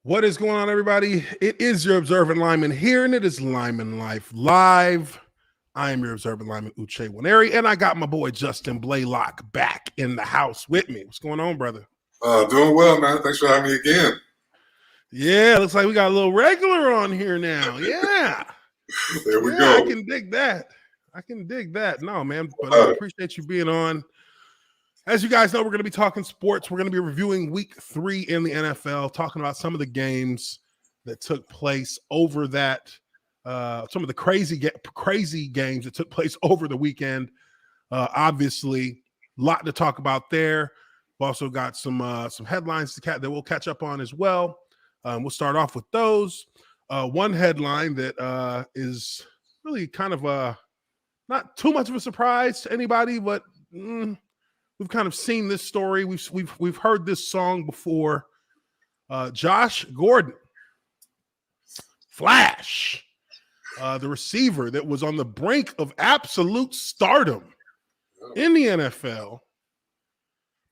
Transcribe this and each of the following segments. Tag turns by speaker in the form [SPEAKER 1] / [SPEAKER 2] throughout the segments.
[SPEAKER 1] What is going on, everybody? It is your observant lineman here, and it is Lineman Life Live. I am your observant lineman, Uche Waneri, and I got my boy Justin Blalock back in the house with me. What's going on, brother?
[SPEAKER 2] Doing well, man. Thanks for having me again.
[SPEAKER 1] Yeah, looks like we got a little regular on here now. Yeah.
[SPEAKER 2] There we go.
[SPEAKER 1] I can dig that. No, man, but I appreciate you being on. As you guys know, we're going to be talking sports. We're going to be reviewing week 3 in the NFL, talking about some of the games that took place over that, some of the crazy games that took place over the weekend. Obviously, a lot to talk about there. We've also got some headlines that we'll catch up on as well. We'll start off with those. One headline that is really kind of not too much of a surprise to anybody, but we've kind of seen this story. We've heard this song before. Josh Gordon, Flash, the receiver that was on the brink of absolute stardom in the NFL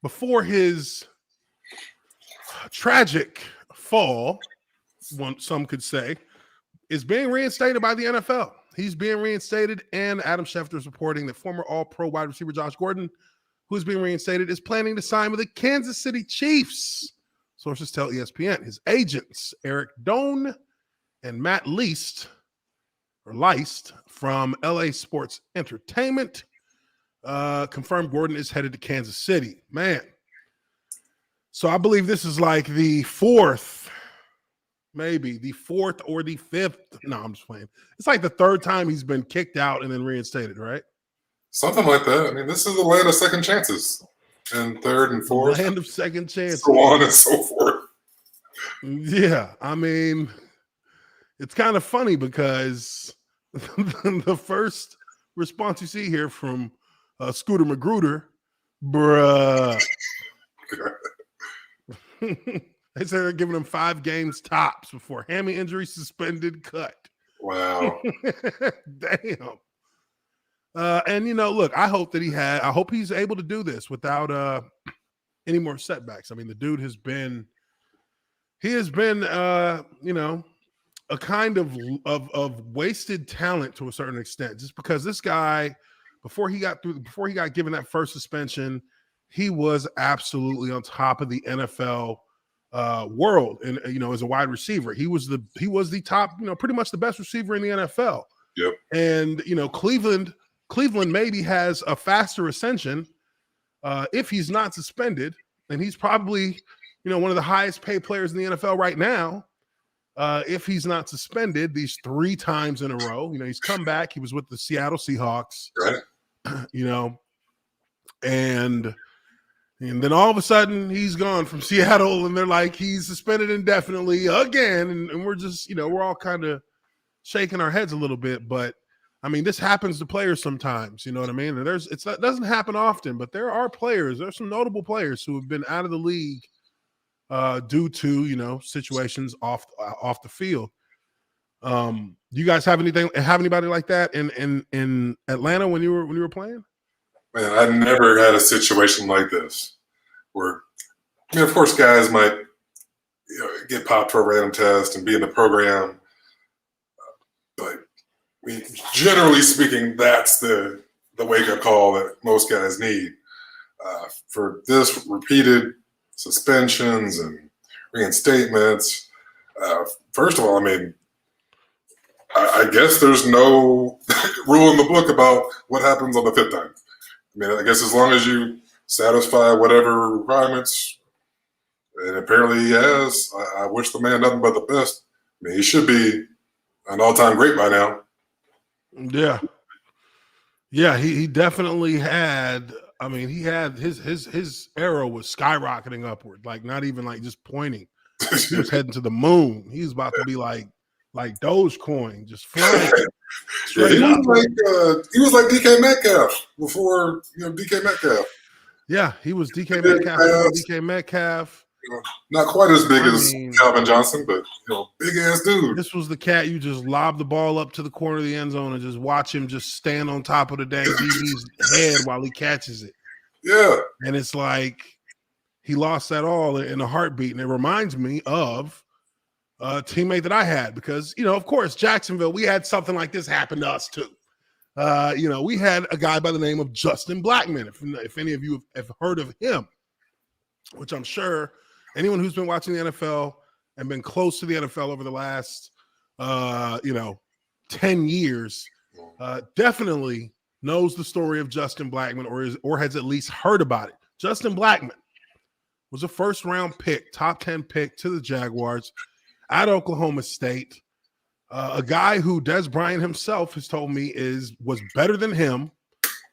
[SPEAKER 1] before his tragic fall, some could say, is being reinstated by the NFL. He's being reinstated, and Adam Schefter is reporting that former All-Pro wide receiver Josh Gordon, who's being reinstated, is planning to sign with the Kansas City Chiefs. Sources tell ESPN. His agents, Eric Doan and Matt Leist from LA Sports Entertainment, confirmed Gordon is headed to Kansas City. Man. So I believe this is like the fourth or the fifth. No, I'm just playing. It's like the third time he's been kicked out and then reinstated, right?
[SPEAKER 2] Something like that. I mean, this is the land of second chances, and third and fourth.
[SPEAKER 1] Land of second chances.
[SPEAKER 2] So on and so forth.
[SPEAKER 1] Yeah, I mean, it's kind of funny because the first response you see here from Scooter Magruder, bruh. They say they're giving him 5 games tops before hammy injury, suspended, cut.
[SPEAKER 2] Wow.
[SPEAKER 1] Damn. And look, I hope he's able to do this without any more setbacks. I mean, the dude has been a kind of wasted talent to a certain extent, just because this guy, before he got given that first suspension, he was absolutely on top of the NFL world, and as a wide receiver, he was the top, pretty much the best receiver in the NFL.
[SPEAKER 2] Yep.
[SPEAKER 1] And Cleveland maybe has a faster ascension if he's not suspended, and he's probably one of the highest paid players in the NFL right now. If he's not suspended these 3 times in a row, he's come back. He was with the Seattle Seahawks,
[SPEAKER 2] right?
[SPEAKER 1] And then all of a sudden he's gone from Seattle, and they're like, he's suspended indefinitely again. And we're just, we're all kind of shaking our heads a little bit. But I mean, this happens to players sometimes, you know what I mean? And it doesn't happen often, but there's some notable players who have been out of the league due to, situations off the field. You guys have anybody like that in Atlanta when you were playing?
[SPEAKER 2] Man, I never had a situation like this where, of course, guys might get popped for a random test and be in the program. But I mean, generally speaking, that's the wake-up call that most guys need. For this repeated suspensions and reinstatements, first of all, I mean, I guess there's no rule in the book about what happens on the 5th time. I mean, I guess as long as you satisfy whatever requirements, and apparently he has, I wish the man nothing but the best. I mean, he should be an all-time great by now.
[SPEAKER 1] Yeah. Yeah, he definitely had. I mean, he had his arrow was skyrocketing upward, like not even like just pointing. He was heading to the moon. He was about to be like Dogecoin, just flying.
[SPEAKER 2] Yeah, he was like DK Metcalf before DK Metcalf.
[SPEAKER 1] Yeah, he was DK Metcalf. DK Metcalf.
[SPEAKER 2] Not quite as big as Calvin Johnson, but big ass dude.
[SPEAKER 1] This was the cat you just lob the ball up to the corner of the end zone and just watch him just stand on top of the dang DB's head while he catches it.
[SPEAKER 2] Yeah,
[SPEAKER 1] and it's like he lost that all in a heartbeat, and it reminds me of teammate that I had because, of course, Jacksonville, we had something like this happen to us too. We had a guy by the name of Justin Blackman. If any of you have heard of him, which I'm sure anyone who's been watching the NFL and been close to the NFL over the last, 10 years, definitely knows the story of Justin Blackman or has at least heard about it. Justin Blackman was a first-round pick, top 10 pick to the Jaguars at Oklahoma State. A guy who Dez Bryant himself has told me was better than him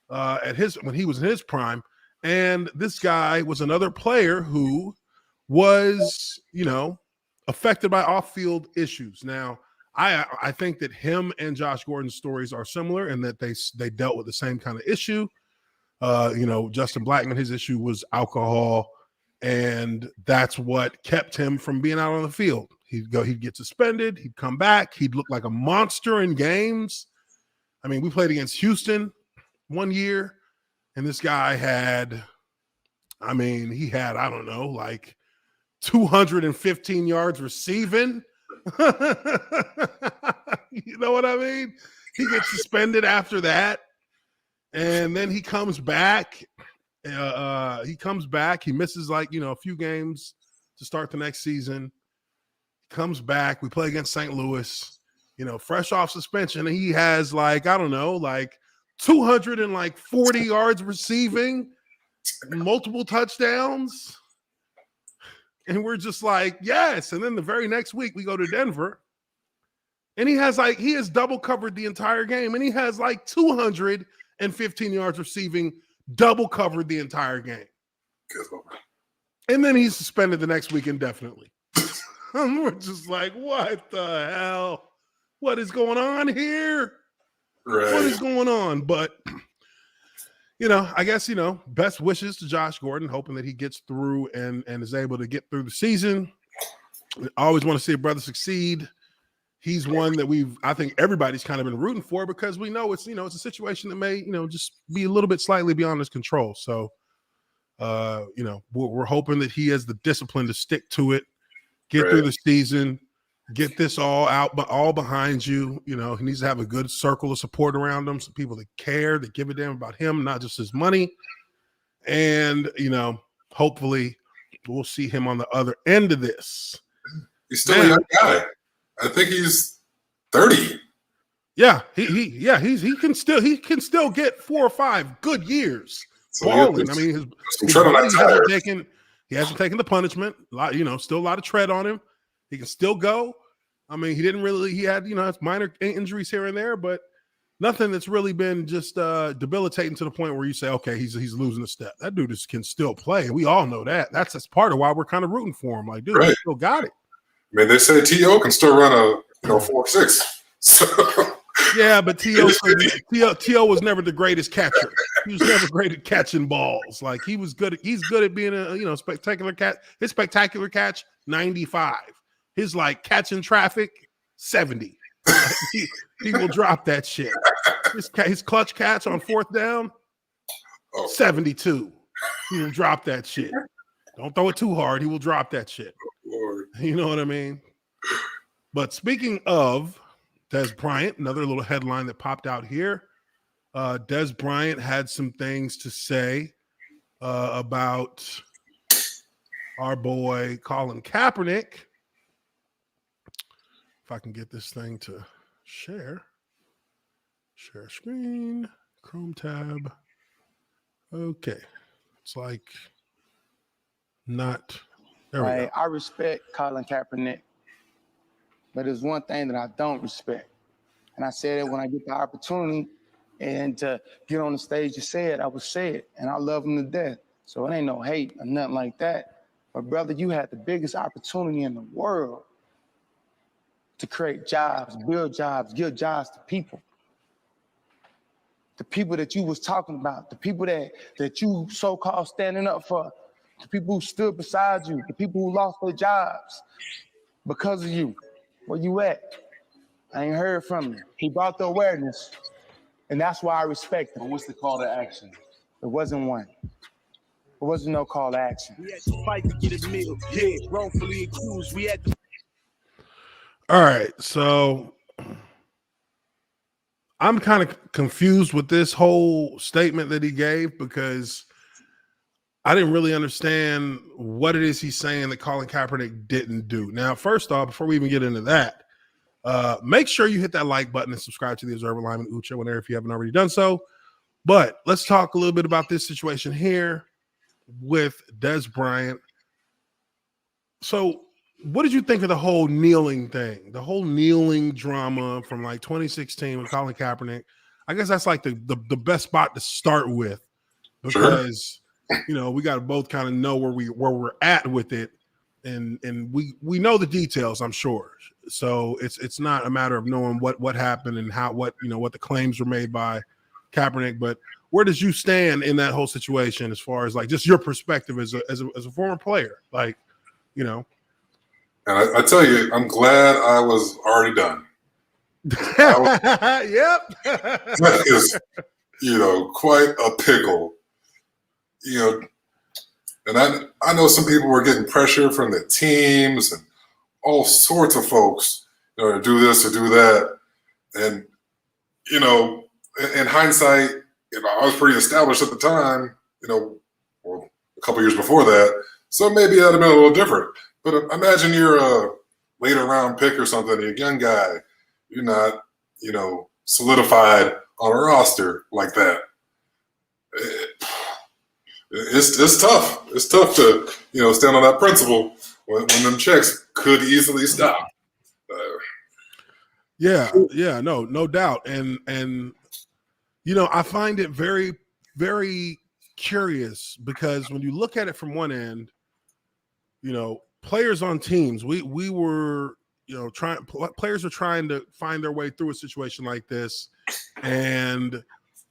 [SPEAKER 1] when he was in his prime. And this guy was another player who was, affected by off-field issues. Now, I think that him and Josh Gordon's stories are similar in that they dealt with the same kind of issue. Justin Blackman, his issue was alcohol, and that's what kept him from being out on the field. He'd get suspended. He'd come back. He'd look like a monster in games. I mean, we played against Houston one year, and this guy had, I don't know, like 215 yards receiving. You know what I mean? He gets suspended after that, and then he comes back. He misses a few games to start the next season. Comes back. We play against St. Louis, fresh off suspension. And he has 240 yards receiving, multiple touchdowns. And we're just like, yes. And then the very next week we go to Denver and he has double covered the entire game. And he has 215 yards receiving, double covered the entire game. And then he's suspended the next week indefinitely. And we're just like, what the hell? What is going on here? Right. What is going on? But, I guess, best wishes to Josh Gordon, hoping that he gets through and is able to get through the season. I always want to see a brother succeed. He's one that I think everybody's kind of been rooting for because we know it's a situation that may, just be a little bit slightly beyond his control. So, we're hoping that he has the discipline to stick to it. Get through the season, get this all out, but all behind you. He needs to have a good circle of support around him, some people that care, that give a damn about him, not just his money. And, hopefully we'll see him on the other end of this.
[SPEAKER 2] He's still a young guy. I think he's 30. Yeah,
[SPEAKER 1] he can still get 4 or 5 good years balling. I mean, he hasn't taken the punishment. Still a lot of tread on him. He can still go. I mean, he had, minor injuries here and there, but nothing that's really been just debilitating to the point where you say, okay, he's losing a step. That dude can still play. And we all know that. That's part of why we're kind of rooting for him. Like, dude, he still got it.
[SPEAKER 2] I mean, they say T.O. can still run a 4.6. So
[SPEAKER 1] yeah, but T.O. was never the greatest catcher. He was never great at catching balls. Like he's good at being a spectacular catch. His spectacular catch 95. His catching traffic 70. He will drop that shit. His clutch catch on 4th down 72. He will drop that shit. Don't throw it too hard. He will drop that shit.
[SPEAKER 2] Lord.
[SPEAKER 1] You know what I mean? But speaking of Dez Bryant, another little headline that popped out here. Dez Bryant had some things to say about our boy Colin Kaepernick. If I can get this thing to share screen, Chrome tab. Okay. It's not. There we go.
[SPEAKER 3] I respect Colin Kaepernick, but there's one thing that I don't respect. And I said it when I get the opportunity and to get on the stage to say it, I would say it. And I love him to death. So it ain't no hate or nothing like that. But brother, you had the biggest opportunity in the world to create jobs, build jobs, give jobs to people. The people that you was talking about, the people that you so-called standing up for, the people who stood beside you, the people who lost their jobs because of you. Where you at? I ain't heard from you. He brought the awareness, and that's why I respect him.
[SPEAKER 4] But what's the call to action?
[SPEAKER 3] There wasn't one. There wasn't no call to action.
[SPEAKER 5] We had to fight to get a meal. Yeah, wrongfully accused. We had to.
[SPEAKER 1] All right, so I'm kind of confused with this whole statement that he gave because I didn't really understand what it is he's saying that Colin Kaepernick didn't do. Now, first off, before we even get into that, make sure you hit that like button and subscribe to the Observer Lineman Uche whenever if you haven't already done so. But let's talk a little bit about this situation here with Dez Bryant. So what did you think of the whole kneeling thing, the whole kneeling drama from like 2016 with Colin Kaepernick? I guess that's like the best spot to start with because, you know, we got to both kind of know where we're at with it. And we know the details, I'm sure. So it's not a matter of knowing what happened and what the claims were made by Kaepernick, but where does you stand in that whole situation as far as like just your perspective as a former player, like, you know?
[SPEAKER 2] And I tell you, I'm glad I was already done.
[SPEAKER 1] Yep.
[SPEAKER 2] That is, quite a pickle. And I know some people were getting pressure from the teams and all sorts of folks, to do this or do that. And, in hindsight, I was pretty established at the time, or a couple years before that. So maybe that'd have been a little different. But imagine you're a later round pick or something, you're a young guy. You're not, solidified on a roster like that. It's tough. It's tough to, stand on that principle when them checks could easily stop.
[SPEAKER 1] No doubt. And I find it very, very curious because when you look at it from one end, players on teams, we were, players are trying to find their way through a situation like this. And,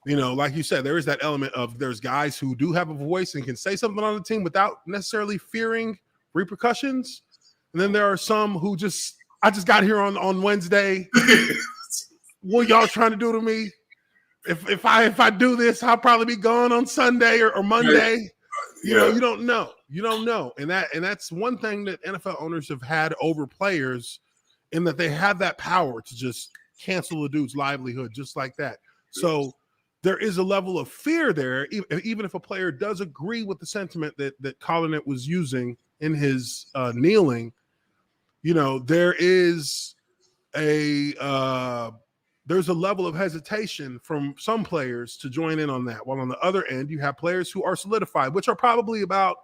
[SPEAKER 1] like you said, there is that element of there's guys who do have a voice and can say something on the team without necessarily fearing repercussions. And then there are some who I just got here on Wednesday. What y'all trying to do to me? If I do this, I'll probably be gone on Sunday or Monday. You don't know. And that's one thing that NFL owners have had over players in that they have that power to just cancel a dude's livelihood just like that. So there is a level of fear there, even if a player does agree with the sentiment that Colin was using in his kneeling. There is there's a level of hesitation from some players to join in on that. While on the other end, you have players who are solidified, which are probably about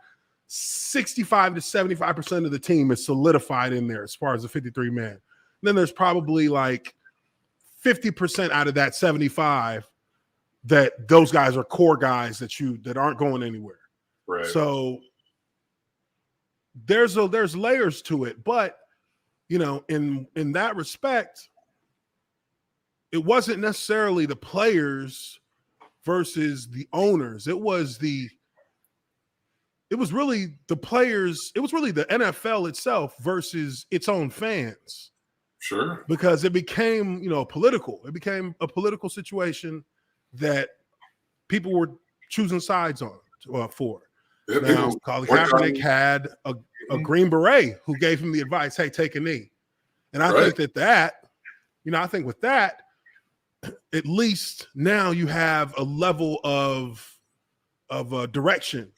[SPEAKER 1] 65 to 75% of the team is solidified in there as far as the 53 man. Then there's probably like 50% out of that 75 that those guys are core guys that aren't going anywhere.
[SPEAKER 2] Right.
[SPEAKER 1] So there's layers to it, but in that respect, it wasn't necessarily the players versus the owners. It was really the players. It was really the NFL itself versus its own fans.
[SPEAKER 2] Sure.
[SPEAKER 1] Because it became, political. It became a political situation that people were choosing sides on for.
[SPEAKER 2] Yeah,
[SPEAKER 1] now, Colin Kaepernick had a Green Beret who gave him the advice, hey, take a knee. And I think I think with that, at least now you have a level of direction,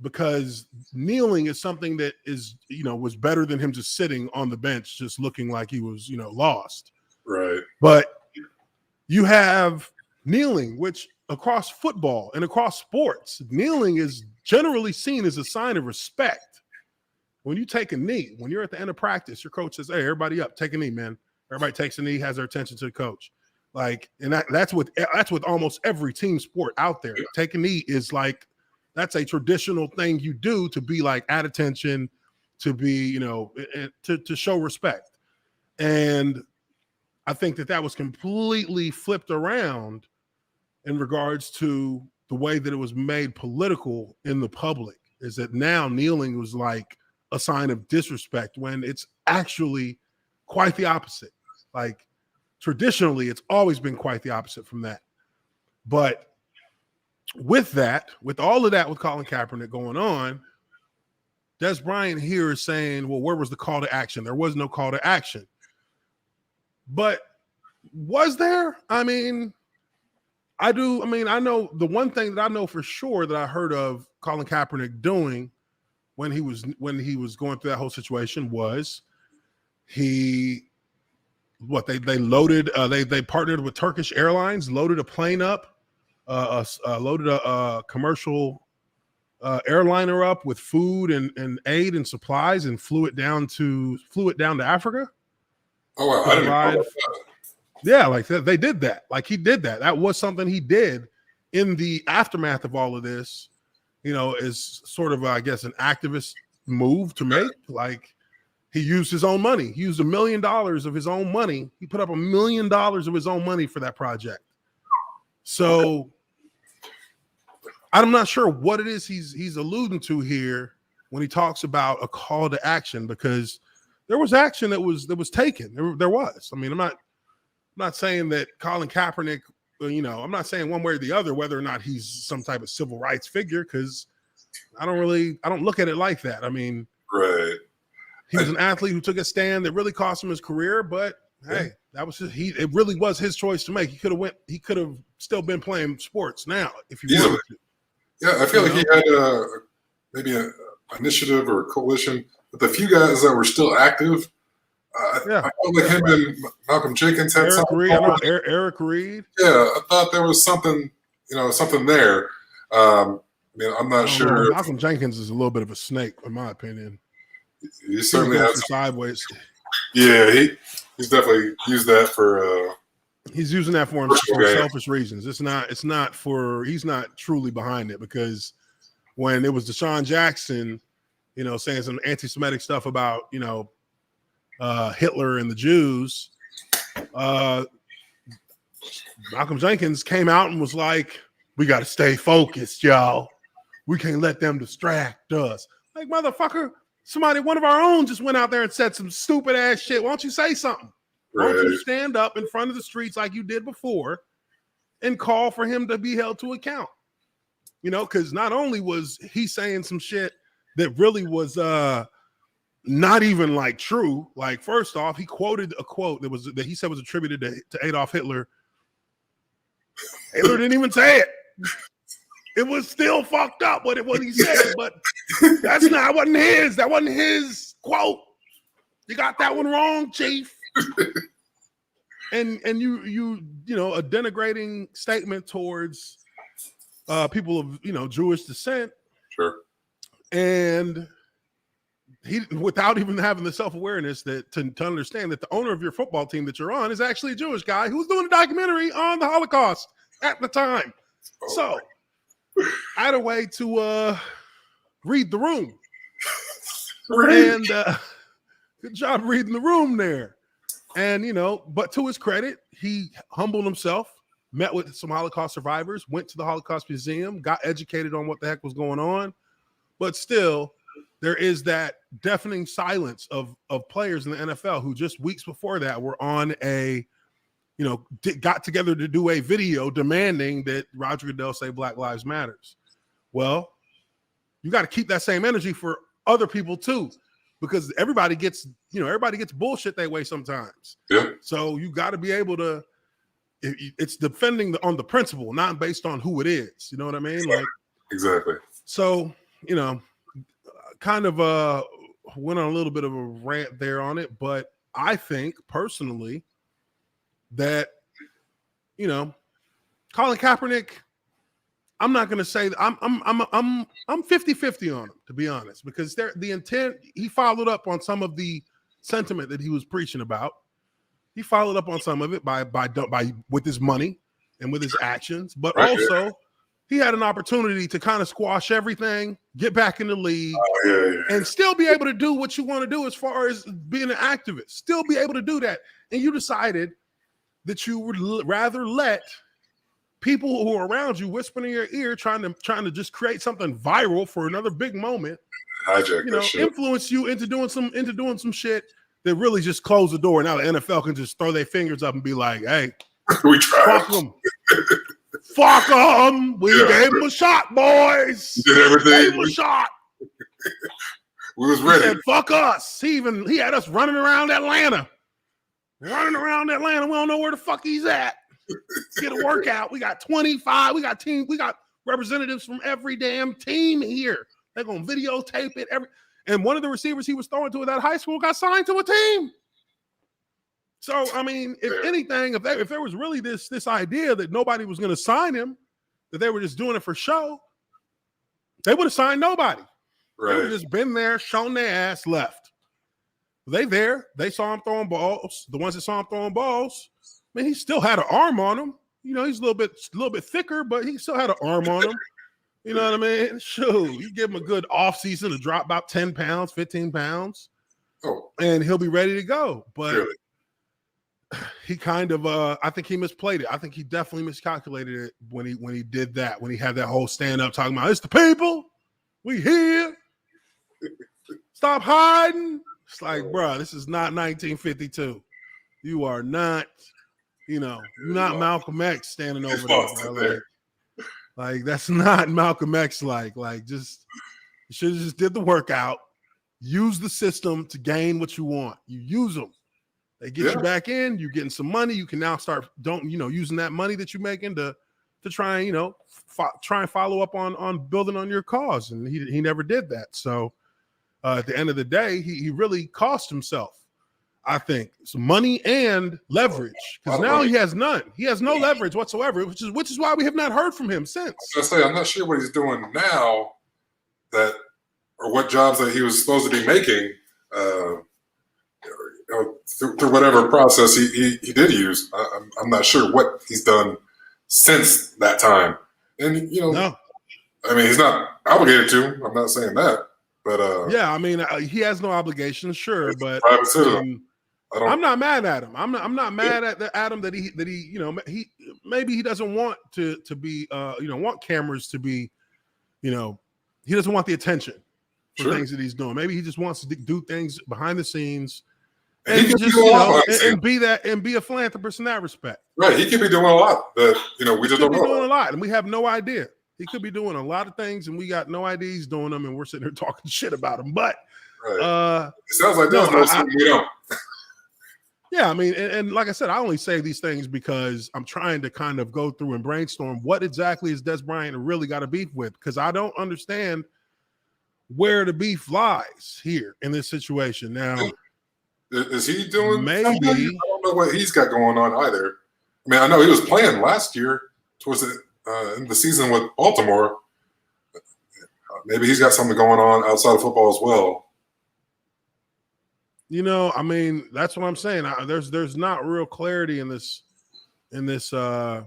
[SPEAKER 1] because kneeling is something that is, was better than him just sitting on the bench, just looking like he was, lost.
[SPEAKER 2] Right.
[SPEAKER 1] But you have kneeling, which across football and across sports, kneeling is generally seen as a sign of respect. When you take a knee, when you're at the end of practice, your coach says, hey, everybody up, take a knee, man. Everybody takes a knee, has their attention to the coach. Like, and that's with almost every team sport out there. Take a knee is like, that's a traditional thing you do to be like at attention, to be, to show respect. And I think that was completely flipped around in regards to the way that it was made political in the public, is that now kneeling was like a sign of disrespect when it's actually quite the opposite. Like, traditionally, it's always been quite the opposite from that. But with all of that, with Colin Kaepernick going on, Dez Bryant here is saying, well, where was the call to action? There was no call to action. But was there? I mean, I know the one thing that I know for sure that I heard of Colin Kaepernick doing when he was going through that whole situation was they loaded they partnered with Turkish Airlines, loaded a plane up, loaded a commercial airliner up with food and aid and supplies and flew it down to Africa.
[SPEAKER 2] Oh wow, I didn't know about that.
[SPEAKER 1] Yeah, like they did that. Like he did that. That was something he did in the aftermath of all of this, is sort of, I guess, an activist move to make. Like he used his own money. He used $1 million of his own money. He put up $1 million of his own money for that project. So I'm not sure what it is he's alluding to here when he talks about a call to action, because there was action that was taken. There was. I mean, I'm not saying that Colin Kaepernick, I'm not saying one way or the other whether or not he's some type of civil rights figure, because I don't look at it like that. I mean,
[SPEAKER 2] right.
[SPEAKER 1] He was an athlete who took a stand that really cost him his career, but hey, that was it really was his choice to make. He could have still been playing sports now if he wanted to.
[SPEAKER 2] Yeah, I feel like he had maybe an initiative or a coalition with a few guys that were still active. I felt like him and Malcolm Jenkins had
[SPEAKER 1] Eric Reed.
[SPEAKER 2] Yeah, I thought there was something there. I'm not sure.
[SPEAKER 1] Malcolm Jenkins is a little bit of a snake, in my opinion.
[SPEAKER 2] He certainly has
[SPEAKER 1] sideways.
[SPEAKER 2] Yeah, he's definitely used that for.
[SPEAKER 1] He's using that for selfish reasons. It's not for. He's not truly behind it, because when it was Deshaun Jackson, saying some anti-Semitic stuff about Hitler and the Jews, Malcolm Jenkins came out and was like, "We got to stay focused, y'all. We can't let them distract us." Like, motherfucker, one of our own just went out there and said some stupid ass shit. Why don't you say something? Why don't you stand up in front of the streets like you did before and call for him to be held to account? Because not only was he saying some shit that really was not even like true. Like, first off, he quoted a quote that he said was attributed to Adolf Hitler. Hitler didn't even say it. It was still fucked up what he said, but that wasn't his quote. You got that one wrong, Chief. And you a denigrating statement towards people of Jewish descent.
[SPEAKER 2] Sure.
[SPEAKER 1] And he, without even having the self-awareness that to understand that the owner of your football team that you're on is actually a Jewish guy who was doing a documentary on the Holocaust at the time.
[SPEAKER 2] Oh,
[SPEAKER 1] so I had a way to read the room. And good job reading the room there. And, but to his credit, he humbled himself, met with some Holocaust survivors, went to the Holocaust Museum, got educated on what the heck was going on. But still, there is that deafening silence of players in the NFL who just weeks before that were on got together to do a video demanding that Roger Goodell say Black Lives Matters. Well, you got to keep that same energy for other people too, because everybody gets bullshit that way sometimes.
[SPEAKER 2] Yeah.
[SPEAKER 1] So you got to be able to. It's defending on the principle, not based on who it is. You know what I mean? Like,
[SPEAKER 2] exactly.
[SPEAKER 1] So kind of went on a little bit of a rant there on it, but I think personally that Colin Kaepernick, I'm not going to say that I'm 50-50 on him, to be honest, because the intent, he followed up on some of the sentiment that he was preaching about. He followed up on some of it by with his money and with his actions, but also he had an opportunity to kind of squash everything, get back in the league, and still be able to do what you want to do as far as being an activist, still be able to do that. And you decided that you would rather let people who are around you whisper in your ear, trying to just create something viral for another big moment, influence you into doing some shit that really just close the door. Now the NFL can just throw their fingers up and be like, "Hey,
[SPEAKER 2] we tried.
[SPEAKER 1] Fuck them. Fuck them. We gave him a shot, boys.
[SPEAKER 2] We did everything.
[SPEAKER 1] Gave him a shot.
[SPEAKER 2] We was ready.
[SPEAKER 1] He said, fuck us. He had us running around Atlanta. running around Atlanta. We don't know where the fuck he's at. Get a workout. We got 25. We got representatives from every damn team here. They're gonna videotape it. And one of the receivers he was throwing to at that high school got signed to a team. So I mean, if anything, if there was really this idea that nobody was going to sign him, that they were just doing it for show, they would have signed nobody. Right. They would have just been there, shown their ass, left. They saw him throwing balls. The ones that saw him throwing balls, I mean, he still had an arm on him. You know, he's a little bit thicker, but he still had an arm on him. You know what I mean? Shoot, you give him a good offseason to drop about 10 pounds, 15 pounds, and he'll be ready to go. But really? He kind of, I think he misplayed it. I think he definitely miscalculated it when he did that, when he had that whole stand up talking about, it's the people, we here, stop hiding. It's like, bro, this is not 1952. You are not, you're not Malcolm X standing over there, bro. Like that's not Malcolm X. Like just you should have just did the workout, use the system to gain what you want. You use them. They get you back in, you're getting some money. You can now start using that money that you're making to try and try and follow up on building on your cause. And he never did that. So at the end of the day, he really cost himself, I think, some money and leverage, because now he has none. He has no leverage whatsoever, which is why we have not heard from him since.
[SPEAKER 2] I'm not sure what he's doing now, or what jobs that he was supposed to be making. Through whatever process he did use, I'm not sure what he's done since that time. And no. I mean, he's not obligated to. I'm not saying that, but
[SPEAKER 1] I mean, he has no obligation, sure, but I'm not mad at him. I'm not mad at him that he maybe he doesn't want to be want cameras to be, he doesn't want the attention for things that he's doing. Maybe he just wants to do things behind the scenes. And just and be a philanthropist in that respect.
[SPEAKER 2] Right, he could be doing a lot that we just don't know.
[SPEAKER 1] Doing a lot, and we have no idea. He could be doing a lot of things, and we got no idea he's doing them, and we're sitting here talking shit about him. But
[SPEAKER 2] it sounds like we don't.
[SPEAKER 1] Yeah, I mean, and like I said, I only say these things because I'm trying to kind of go through and brainstorm what exactly is Dez Bryant really got a beef with, because I don't understand where the beef lies here in this situation now.
[SPEAKER 2] Is he doing
[SPEAKER 1] maybe?
[SPEAKER 2] Something? I don't know what he's got going on either. I mean, I know he was playing last year towards in the season with Baltimore. Maybe he's got something going on outside of football as well.
[SPEAKER 1] I mean, that's what I'm saying. There's not real clarity in this. Like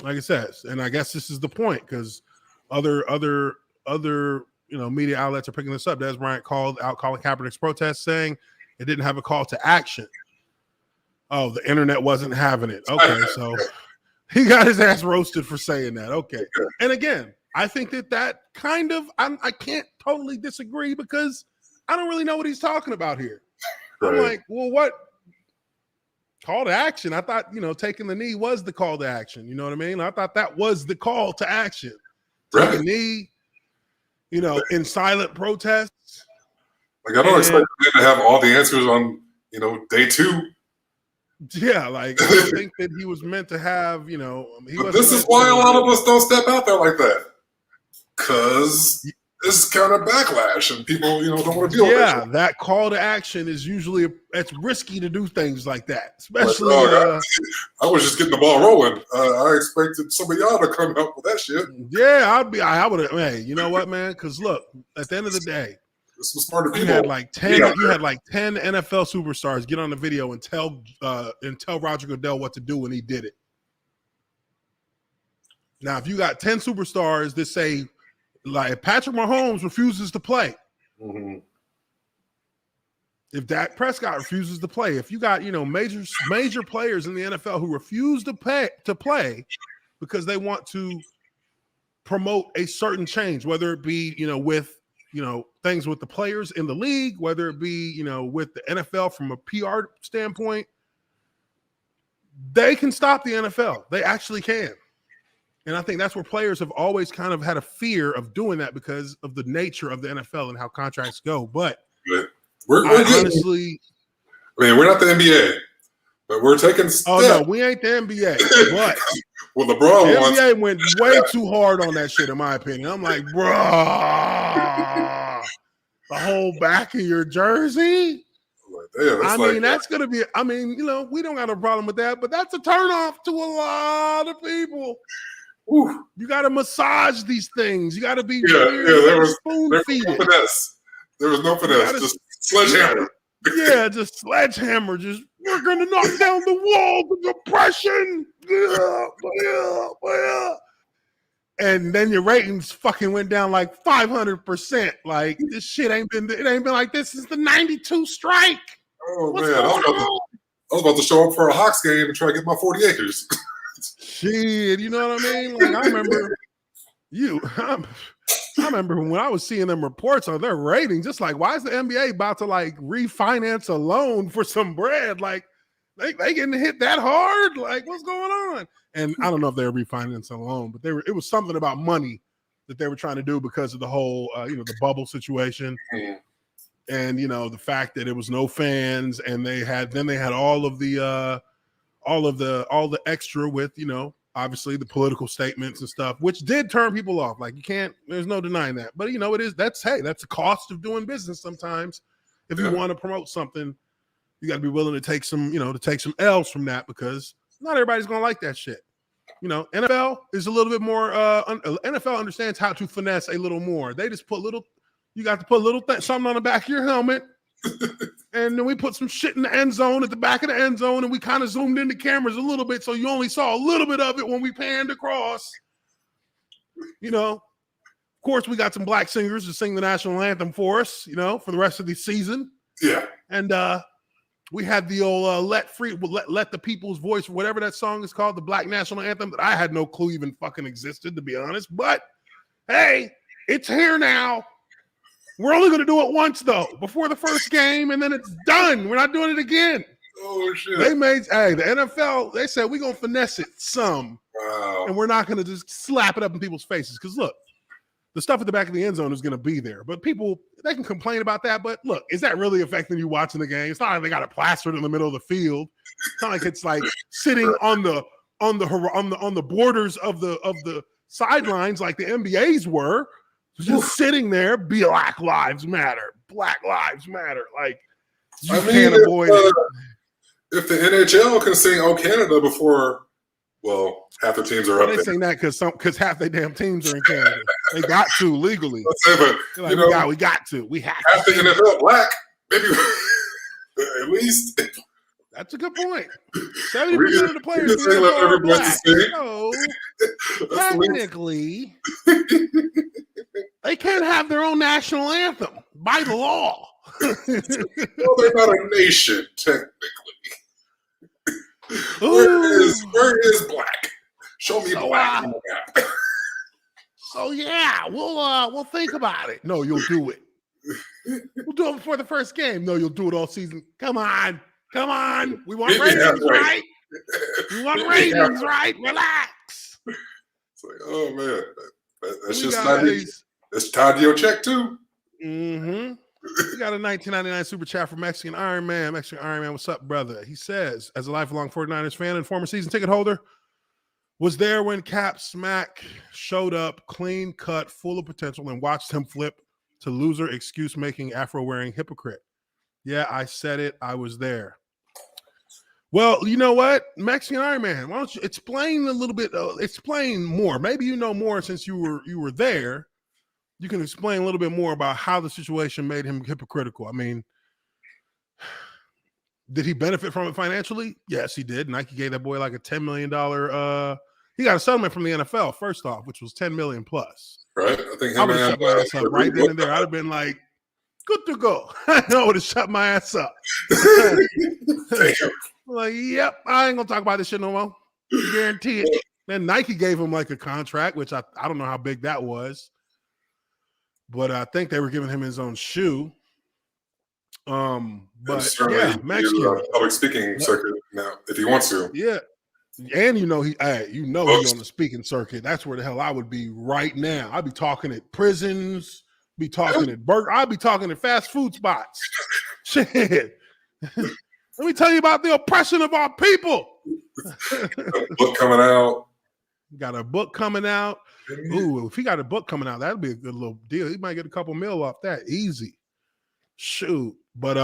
[SPEAKER 1] I said, and I guess this is the point, because other media outlets are picking this up. Dez Bryant called out Colin Kaepernick's protest, saying it didn't have a call to action. Oh, the internet wasn't having it. Okay, so he got his ass roasted for saying that. Okay, and again, I think that kind of I can't totally disagree, because I don't really know what he's talking about here. Right. I'm like, well, what call to action? I thought taking the knee was the call to action. You know what I mean? I thought that was the call to action. Right. Take a knee, in silent protests.
[SPEAKER 2] Like, I don't expect him to have all the answers on, day 2.
[SPEAKER 1] Yeah, like, I don't think that he was meant to have,
[SPEAKER 2] But this is why a lot of us don't step out there like that. Because this is kind of backlash, and people, don't want to deal with that.
[SPEAKER 1] Yeah, that call to action is usually, it's risky to do things like that. Especially.
[SPEAKER 2] I was just getting the ball rolling. I expected some of y'all to come up with that shit.
[SPEAKER 1] Yeah, I would have, hey, you know what, man? Because look, at the end of the day,
[SPEAKER 2] this was smarter people.
[SPEAKER 1] You had like 10 NFL superstars get on the video and tell Roger Goodell what to do when he did it. Now, if you got 10 superstars that say, like, Patrick Mahomes refuses to play, if Dak Prescott refuses to play, if you got major players in the NFL who refuse to play because they want to promote a certain change, whether it be with things with the players in the league, whether it be, with the NFL from a PR standpoint, they can stop the NFL. They actually can. And I think that's where players have always kind of had a fear of doing that because of the nature of the NFL and how contracts go. But
[SPEAKER 2] we're honestly, I mean, we're not the NBA. But we're taking steps.
[SPEAKER 1] Oh no, we ain't the NBA. But
[SPEAKER 2] well, LeBron
[SPEAKER 1] the
[SPEAKER 2] wants.
[SPEAKER 1] NBA went way too hard on that shit, in my opinion. I'm like, bruh, the whole back of your jersey.
[SPEAKER 2] I mean,
[SPEAKER 1] that's gonna be. I mean, we don't got a problem with that, but that's a turnoff to a lot of people.
[SPEAKER 2] Whew.
[SPEAKER 1] You got to massage these things. You got to be
[SPEAKER 2] there was
[SPEAKER 1] spoon
[SPEAKER 2] no
[SPEAKER 1] feeded.
[SPEAKER 2] finesse. There was no finesse. Just sledgehammer.
[SPEAKER 1] Yeah, just sledgehammer. Just we're gonna knock down the wall of depression. And then your ratings fucking went down like 500%. Like this shit ain't been like this since the '92 strike.
[SPEAKER 2] Oh man, I was about to show up for a Hawks game and try to get my 40 acres.
[SPEAKER 1] Shit, you know what I mean? Like I remember when I was seeing them reports on their ratings, just like, why is the NBA about to like refinance a loan for some bread? Like they getting hit that hard? Like what's going on? And I don't know if they were refinancing a loan, but it was something about money that they were trying to do because of the whole the bubble situation. And the fact that it was no fans, and they had all the extra with obviously the political statements and stuff, which did turn people off. Like there's no denying that. But that's the cost of doing business sometimes. If you want to promote something, you got to be willing to take some L's from that, because not everybody's gonna like that shit. NFL is a little bit more. NFL understands how to finesse a little more. They just you got to put something on the back of your helmet. And then we put some shit in the end zone, at the back of the end zone, and we kind of zoomed in the cameras a little bit, so you only saw a little bit of it when we panned across. Of course, we got some black singers to sing the national anthem for us, for the rest of the season.
[SPEAKER 2] Yeah.
[SPEAKER 1] And we had the old let the people's voice, whatever that song is called, the Black National Anthem, that I had no clue even fucking existed, to be honest. But hey, it's here now. We're only going to do it once, though, before the first game, and then it's done. We're not doing it again.
[SPEAKER 2] Oh, shit.
[SPEAKER 1] The NFL, they said we're going to finesse it some.
[SPEAKER 2] Wow.
[SPEAKER 1] And we're not going to just slap it up in people's faces. Because, look, the stuff at the back of the end zone is going to be there. But people, they can complain about that. But, look, is that really affecting you watching the game? It's not like they got it plastered in the middle of the field. It's not like it's like sitting on the borders of the sidelines like the NBA's were. Just sitting there, Black Lives Matter. Black Lives Matter. Like, you can't avoid it.
[SPEAKER 2] If the NHL can sing "Oh Canada" before, well, half the teams are up there.
[SPEAKER 1] They sing that because half their damn teams are in Canada. They got to legally.
[SPEAKER 2] But,
[SPEAKER 1] we got to. We have
[SPEAKER 2] half the NFL black, maybe at least.
[SPEAKER 1] That's a good point. 70% of the players are black. So technically, they can't have their own national anthem by the law.
[SPEAKER 2] Well, they're not a nation, technically. Where is black? Show me black on the map.
[SPEAKER 1] So yeah, we'll think about it. No, you'll do it. We'll do it before the first game. No, you'll do it all season. Come on. We want ratings, right? We want ratings, right? Relax.
[SPEAKER 2] It's like, oh man, that's just it's tied to your check too.
[SPEAKER 1] Mm-hmm. We got a 1999 super chat from Mexican Iron Man. Mexican Iron Man, what's up, brother? He says, as a lifelong 49ers fan and former season ticket holder, was there when Cap Smack showed up, clean cut, full of potential, and watched him flip to loser, excuse-making, Afro-wearing hypocrite. Yeah, I said it. I was there. Well, you know what? Mexican Iron Man, why don't you explain a little bit, explain more. Maybe you know more since you were there. You can explain a little bit more about how the situation made him hypocritical. I mean, did he benefit from it financially? Yes, he did. Nike gave that boy like a $10 million. He got a settlement from the NFL, first off, which was $10 million plus.
[SPEAKER 2] Right. I think
[SPEAKER 1] I would have shut my ass up right then and there. I'd have been like, good to go. I would have shut my ass up. Like, yep, I ain't gonna talk about this shit no more. Guarantee it. Then Nike gave him like a contract, which I don't know how big that was, but I think they were giving him his own shoe. But yeah, Mexican
[SPEAKER 2] public speaking circuit now, if he wants to.
[SPEAKER 1] Yeah, and he's on the speaking circuit. That's where the hell I would be right now. I'd be talking at prisons. I'd be talking at fast food spots. Shit. Let me tell you about the oppression of our people.
[SPEAKER 2] Book coming out.
[SPEAKER 1] Got a book coming out. Ooh, if he got a book coming out, that'd be a good little deal. He might get a couple mil off that. Easy. Shoot. But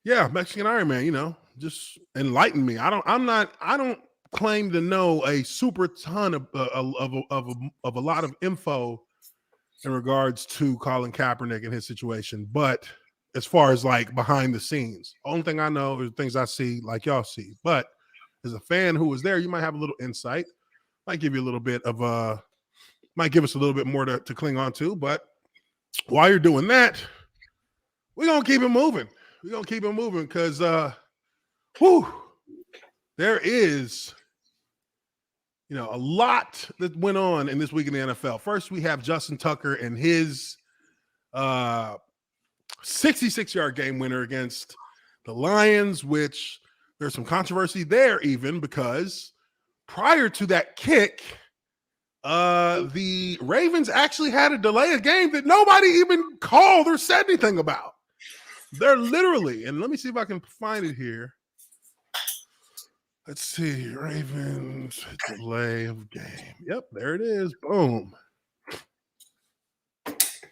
[SPEAKER 1] yeah, Mexican Iron Man, just enlighten me. I don't claim to know a super ton of a lot of info in regards to Colin Kaepernick and his situation. But as far as like behind the scenes, only thing I know is things I see like y'all see. But as a fan who was there, you might have a little insight. Might give you a little bit of might give us a little bit more to cling on to. But while you're doing that, we're gonna keep it moving. We're gonna keep it moving because there is a lot that went on in this week in the NFL. First, we have Justin Tucker and his 66-yard game winner against the Lions, which there's some controversy there even because prior to that kick, the Ravens actually had a delay of game that nobody even called or said anything about. They're literally, and let me see if I can find it here. Let's see, Ravens delay of game. Yep, there it is. Boom.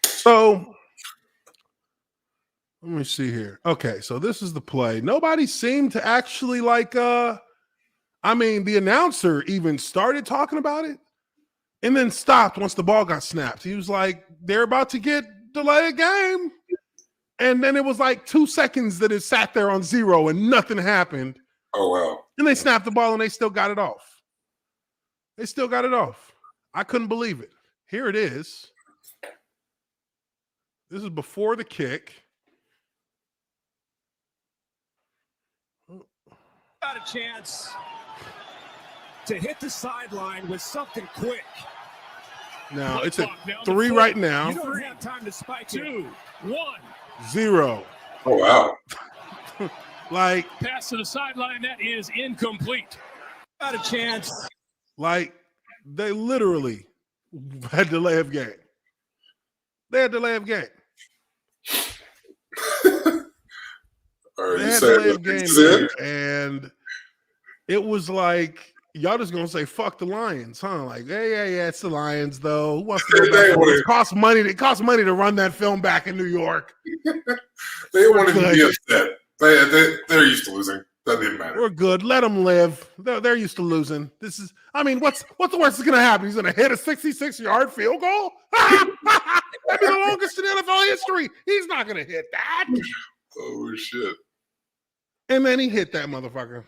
[SPEAKER 1] So let me see here. Okay, so this is the play. Nobody seemed to actually the announcer even started talking about it and then stopped once the ball got snapped. He was like, they're about to get delay of game. And then it was like 2 seconds that it sat there on 0 and nothing happened.
[SPEAKER 2] Oh, wow.
[SPEAKER 1] And they snapped the ball and they still got it off. I couldn't believe it. Here it is. This is before the kick.
[SPEAKER 4] Got a chance to hit the sideline with something quick.
[SPEAKER 1] Now it's at 3 right now.
[SPEAKER 4] You don't have time to spike. 2, 1.
[SPEAKER 1] 0.
[SPEAKER 2] Oh, wow.
[SPEAKER 4] Pass to the sideline, that is incomplete. Got a chance.
[SPEAKER 1] They literally had delay of game. They had delay of game.
[SPEAKER 2] Are
[SPEAKER 1] They
[SPEAKER 2] you
[SPEAKER 1] had
[SPEAKER 2] saying
[SPEAKER 1] delay of game there, and it was like y'all just gonna say fuck the Lions, huh? Like, yeah, it's the Lions though. Who wants to go back? It costs money. It costs money to run that film back in New York.
[SPEAKER 2] They wanted to be upset. They're used to losing. That didn't matter.
[SPEAKER 1] We're good. Let them live. They're used to losing. What's the worst that's gonna happen? He's gonna hit a 66-yard field goal. That'd be the longest in NFL history. He's not gonna hit that.
[SPEAKER 2] Oh shit!
[SPEAKER 1] And then he hit that motherfucker.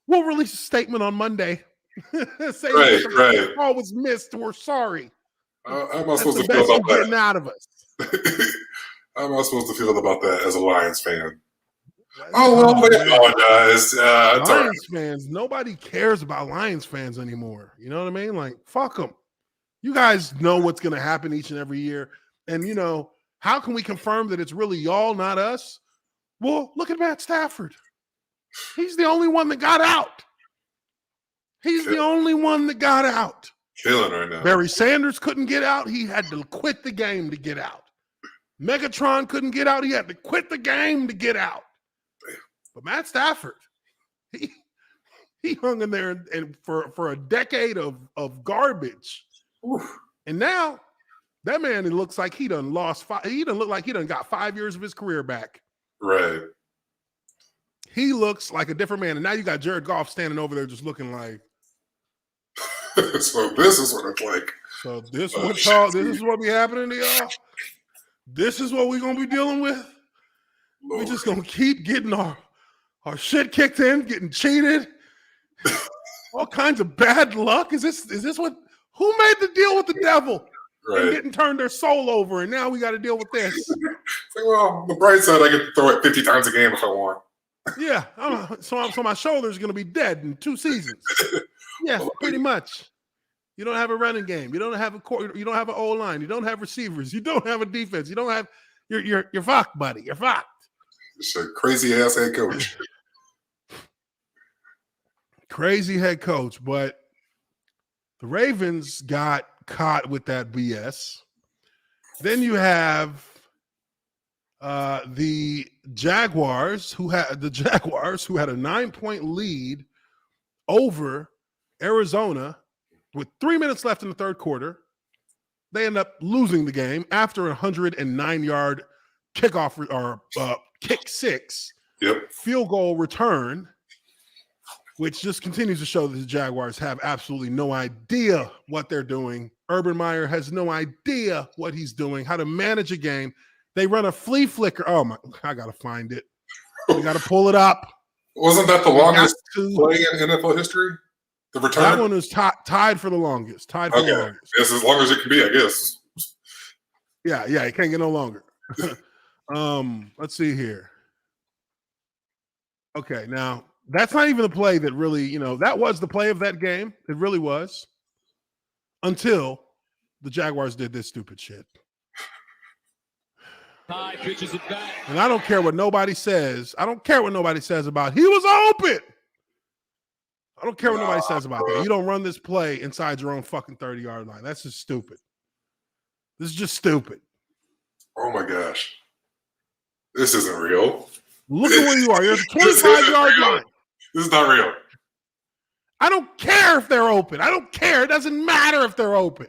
[SPEAKER 1] We'll release a statement on Monday. Saying
[SPEAKER 2] right.
[SPEAKER 1] The ball was missed. We're sorry.
[SPEAKER 2] How am I supposed to
[SPEAKER 1] feel
[SPEAKER 2] about that?
[SPEAKER 1] Getting out of us.
[SPEAKER 2] How am I supposed to feel about that as a Lions fan? They apologize.
[SPEAKER 1] Lions fans, nobody cares about Lions fans anymore. You know what I mean? Like, fuck them. You guys know what's going to happen each and every year. And, how can we confirm that it's really y'all, not us? Well, look at Matt Stafford. He's the only one that got out.
[SPEAKER 2] Killing right now.
[SPEAKER 1] Barry Sanders couldn't get out. He had to quit the game to get out. Megatron couldn't get out. He had to quit the game to get out. But Matt Stafford, he hung in there and for a decade of garbage.
[SPEAKER 2] Oof.
[SPEAKER 1] And now that man, it looks like he done lost 5. He done look like he done got 5 years of his career back.
[SPEAKER 2] Right.
[SPEAKER 1] He looks like a different man. And now you got Jared Goff standing over there just looking like.
[SPEAKER 2] So this is what it's like.
[SPEAKER 1] So this is what be happening to y'all. This is what we're gonna be dealing with.
[SPEAKER 2] Lord.
[SPEAKER 1] We're just gonna keep getting our shit kicked in, getting cheated, all kinds of bad luck. Is this what? Who made the deal with the devil?
[SPEAKER 2] Right.
[SPEAKER 1] And didn't turn their soul over, and now we got to deal with this.
[SPEAKER 2] Well, the bright side, I can throw it 50 times a game if I want.
[SPEAKER 1] Yeah, so my shoulder's gonna be dead in 2 seasons. Yeah, pretty much. You don't have a running game. You don't have a court. You don't have an O-line. You don't have receivers. You don't have a defense. You don't have. You're fucked, buddy. You're fucked.
[SPEAKER 2] It's a crazy ass head coach.
[SPEAKER 1] Crazy head coach, but the Ravens got caught with that BS. Then you have The Jaguars, who had a 9-point lead over Arizona with 3 minutes left in the third quarter, they end up losing the game after a 109-yard kickoff or kick six field goal return, which just continues to show that the Jaguars have absolutely no idea what they're doing. Urban Meyer has no idea what he's doing, how to manage a game. They run a flea flicker. Oh, my, I got to find it. We got to pull it up.
[SPEAKER 2] Wasn't that the longest play in NFL history? The return?
[SPEAKER 1] That one was tied for the longest. Tied for the longest.
[SPEAKER 2] It's as long as it can be, I guess.
[SPEAKER 1] Yeah, it can't get no longer. Let's see here. Okay, now that's not even the play that really, that was the play of that game. It really was. Until the Jaguars did this stupid shit. And I don't care what nobody says. I don't care what nobody says about he was open. I don't care what nobody says about that. You don't run this play inside your own fucking 30-yard line. That's just stupid. This is just stupid.
[SPEAKER 2] Oh my gosh. This isn't real.
[SPEAKER 1] Look at where you are. You're at the 25-yard line.
[SPEAKER 2] This is not real.
[SPEAKER 1] I don't care if they're open. I don't care. It doesn't matter if they're open.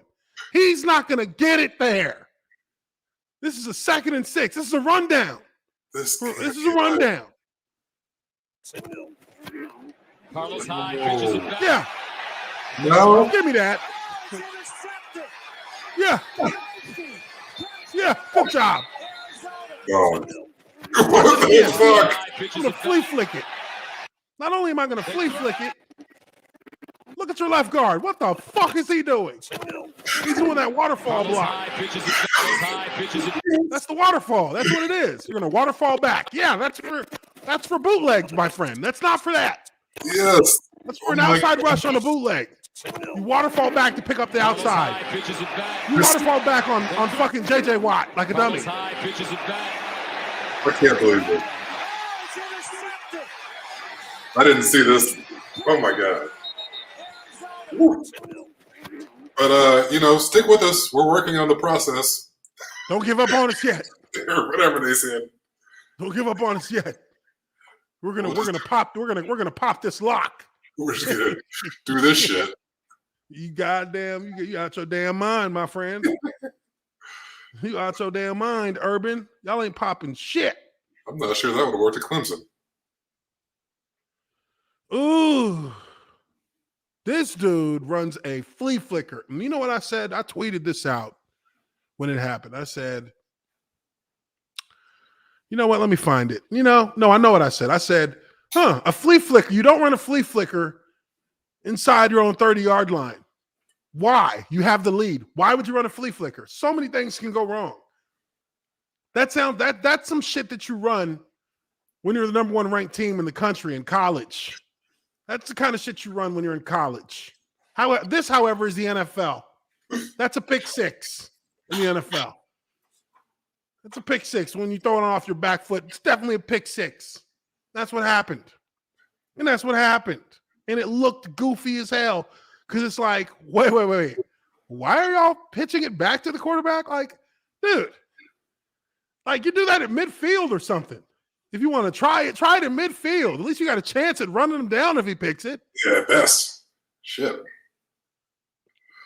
[SPEAKER 1] He's not going to get it there. This is a 2nd and 6. This is a rundown. This is a rundown.
[SPEAKER 4] Carlos Hyde pitches it back.
[SPEAKER 1] Yeah.
[SPEAKER 2] No.
[SPEAKER 1] Give me that. Yeah. Yeah. Good job.
[SPEAKER 2] God. What the fuck?
[SPEAKER 1] I'm going to flea flick it. Not only am I going to flea flick it, look at your left guard. What the fuck is he doing? He's doing that waterfall block. That's the waterfall. That's what it is. You're going to waterfall back. Yeah, that's for bootlegs, my friend. That's not for that.
[SPEAKER 2] Yes.
[SPEAKER 1] That's for an outside rush on a bootleg. You waterfall back to pick up the outside. You waterfall back on fucking JJ Watt like a dummy.
[SPEAKER 2] I can't believe it. I didn't see this. Oh my God. Woo. But stick with us. We're working on the process.
[SPEAKER 1] Don't give up on us yet.
[SPEAKER 2] Or whatever they said.
[SPEAKER 1] Don't give up on us yet. We're gonna pop this lock.
[SPEAKER 2] We're just gonna do this shit.
[SPEAKER 1] You goddamn, you out your damn mind, my friend. You out your damn mind, Urban. Y'all ain't popping shit.
[SPEAKER 2] I'm not sure that would have worked at Clemson.
[SPEAKER 1] Ooh. This dude runs a flea flicker. And you know what I said? I tweeted this out when it happened. I said, you know what? Let me find it. No, I know what I said. I said, a flea flicker. You don't run a flea flicker inside your own 30-yard line. Why? You have the lead. Why would you run a flea flicker? So many things can go wrong. That's some shit that you run when you're the number one ranked team in the country in college. That's the kind of shit you run when you're in college. This, however, is the NFL. That's a pick six in the NFL. That's a pick six. When you throw it off your back foot, it's definitely a pick six. That's what happened. And that's what happened. And it looked goofy as hell because it's like, wait. Why are y'all pitching it back to the quarterback? Like, dude, like you do that at midfield or something. If you want to try it in midfield. At least you got a chance at running him down if he picks it.
[SPEAKER 2] Yeah, at best. Shit.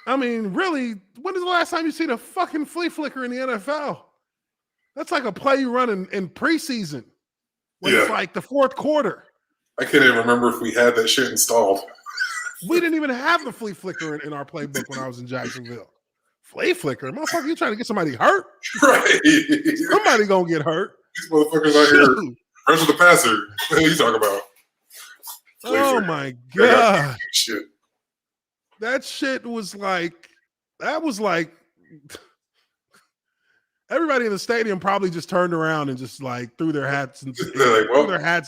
[SPEAKER 1] I mean, really, when is the last time you seen a fucking flea flicker in the NFL? That's like a play you run in preseason when it's like the fourth quarter.
[SPEAKER 2] I can't even remember if we had that shit installed.
[SPEAKER 1] We didn't even have the flea flicker in our playbook when I was in Jacksonville. Flea flicker? Motherfucker, you trying to get somebody hurt?
[SPEAKER 2] Right.
[SPEAKER 1] Somebody gonna get hurt.
[SPEAKER 2] These motherfuckers out here. Runs with the passer. What are you talking about?
[SPEAKER 1] Oh my God.
[SPEAKER 2] Shit.
[SPEAKER 1] That shit was like, everybody in the stadium probably just turned around and just like threw their hats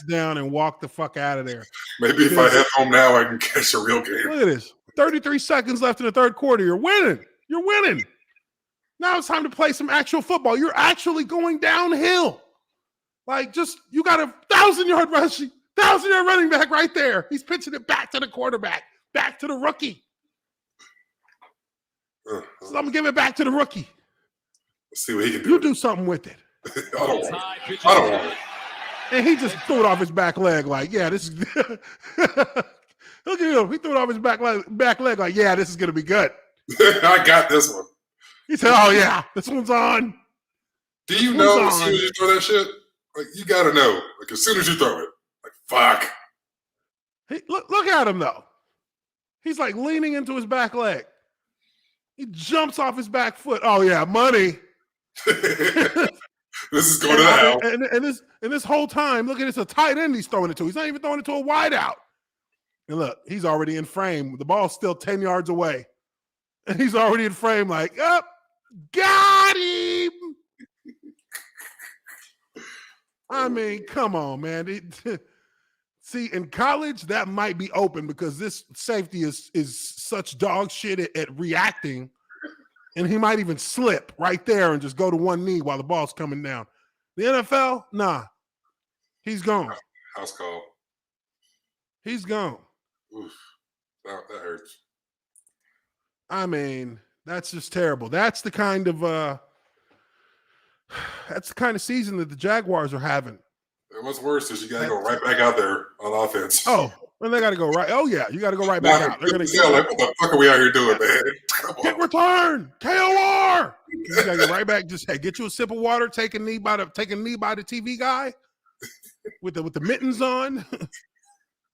[SPEAKER 1] down and walked the fuck out of there.
[SPEAKER 2] Maybe if I head home now, I can catch a real game.
[SPEAKER 1] Look at this. 33 seconds left in the third quarter. You're winning. Now it's time to play some actual football. You're actually going downhill. Like, you got a 1,000-yard rushing, 1,000-yard running back right there. He's pitching it back to the quarterback, back to the rookie. So I'm going to give it back to the rookie.
[SPEAKER 2] Let's see what he can do.
[SPEAKER 1] You do something with it.
[SPEAKER 2] I don't want it. I don't want it.
[SPEAKER 1] And he just threw it off his back leg like, yeah, this is look at him. He threw it off his back leg like, yeah, this is going to be good.
[SPEAKER 2] I got this one.
[SPEAKER 1] He said, oh, yeah, this one's on.
[SPEAKER 2] Do you know as soon as you throw that shit? Like, you got to know. Like, as soon as you throw it. Like, fuck.
[SPEAKER 1] Look at him, though. He's like leaning into his back leg. He jumps off his back foot. Oh, yeah, money.
[SPEAKER 2] This is going to hell.
[SPEAKER 1] And this whole time, look at this, a tight end he's throwing it to. He's not even throwing it to a wideout. And look, he's already in frame. The ball's still 10 yards away. And he's already in frame like, up, got him. I mean, come on, man. See, in college, that might be open because this safety is such dog shit at reacting. And he might even slip right there and just go to one knee while the ball's coming down. The NFL, nah. He's gone.
[SPEAKER 2] House call.
[SPEAKER 1] He's gone.
[SPEAKER 2] Oof. That hurts.
[SPEAKER 1] I mean, that's just terrible. That's the kind of season that the Jaguars are having.
[SPEAKER 2] And what's worse is you got to go right back out there on offense.
[SPEAKER 1] Oh, and they got to go right. Oh, yeah, you got to go right back out. They're going to
[SPEAKER 2] like, what the fuck are we out here doing, man?
[SPEAKER 1] Get return, KOR. You got to get right back. Just get you a sip of water. Take a knee by the TV guy with the mittens on,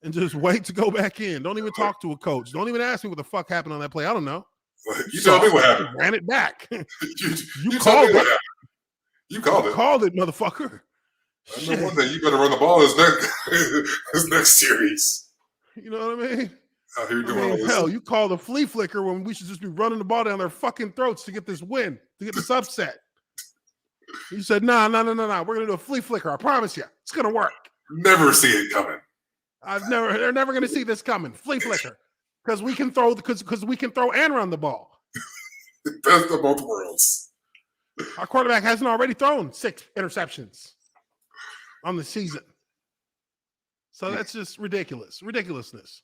[SPEAKER 1] and just wait to go back in. Don't even talk to a coach. Don't even ask me what the fuck happened on that play. I don't know.
[SPEAKER 2] You tell me what happened.
[SPEAKER 1] Ran it back.
[SPEAKER 2] you
[SPEAKER 1] called it.
[SPEAKER 2] You called it.
[SPEAKER 1] Called it, motherfucker.
[SPEAKER 2] I know one thing. You better run the ball this next series.
[SPEAKER 1] You know what I mean?
[SPEAKER 2] Out here doing all this.
[SPEAKER 1] Hell, you call the flea flicker when we should just be running the ball down their fucking throats to get this win, to get this upset. You said, no. We're going to do a flea flicker. I promise you. It's going to work.
[SPEAKER 2] Never see it coming.
[SPEAKER 1] They're never going to see this coming. Flea flicker. Because we can throw and run the ball.
[SPEAKER 2] Best of both worlds.
[SPEAKER 1] Our quarterback hasn't already thrown 6 interceptions on the season. So that's just ridiculousness.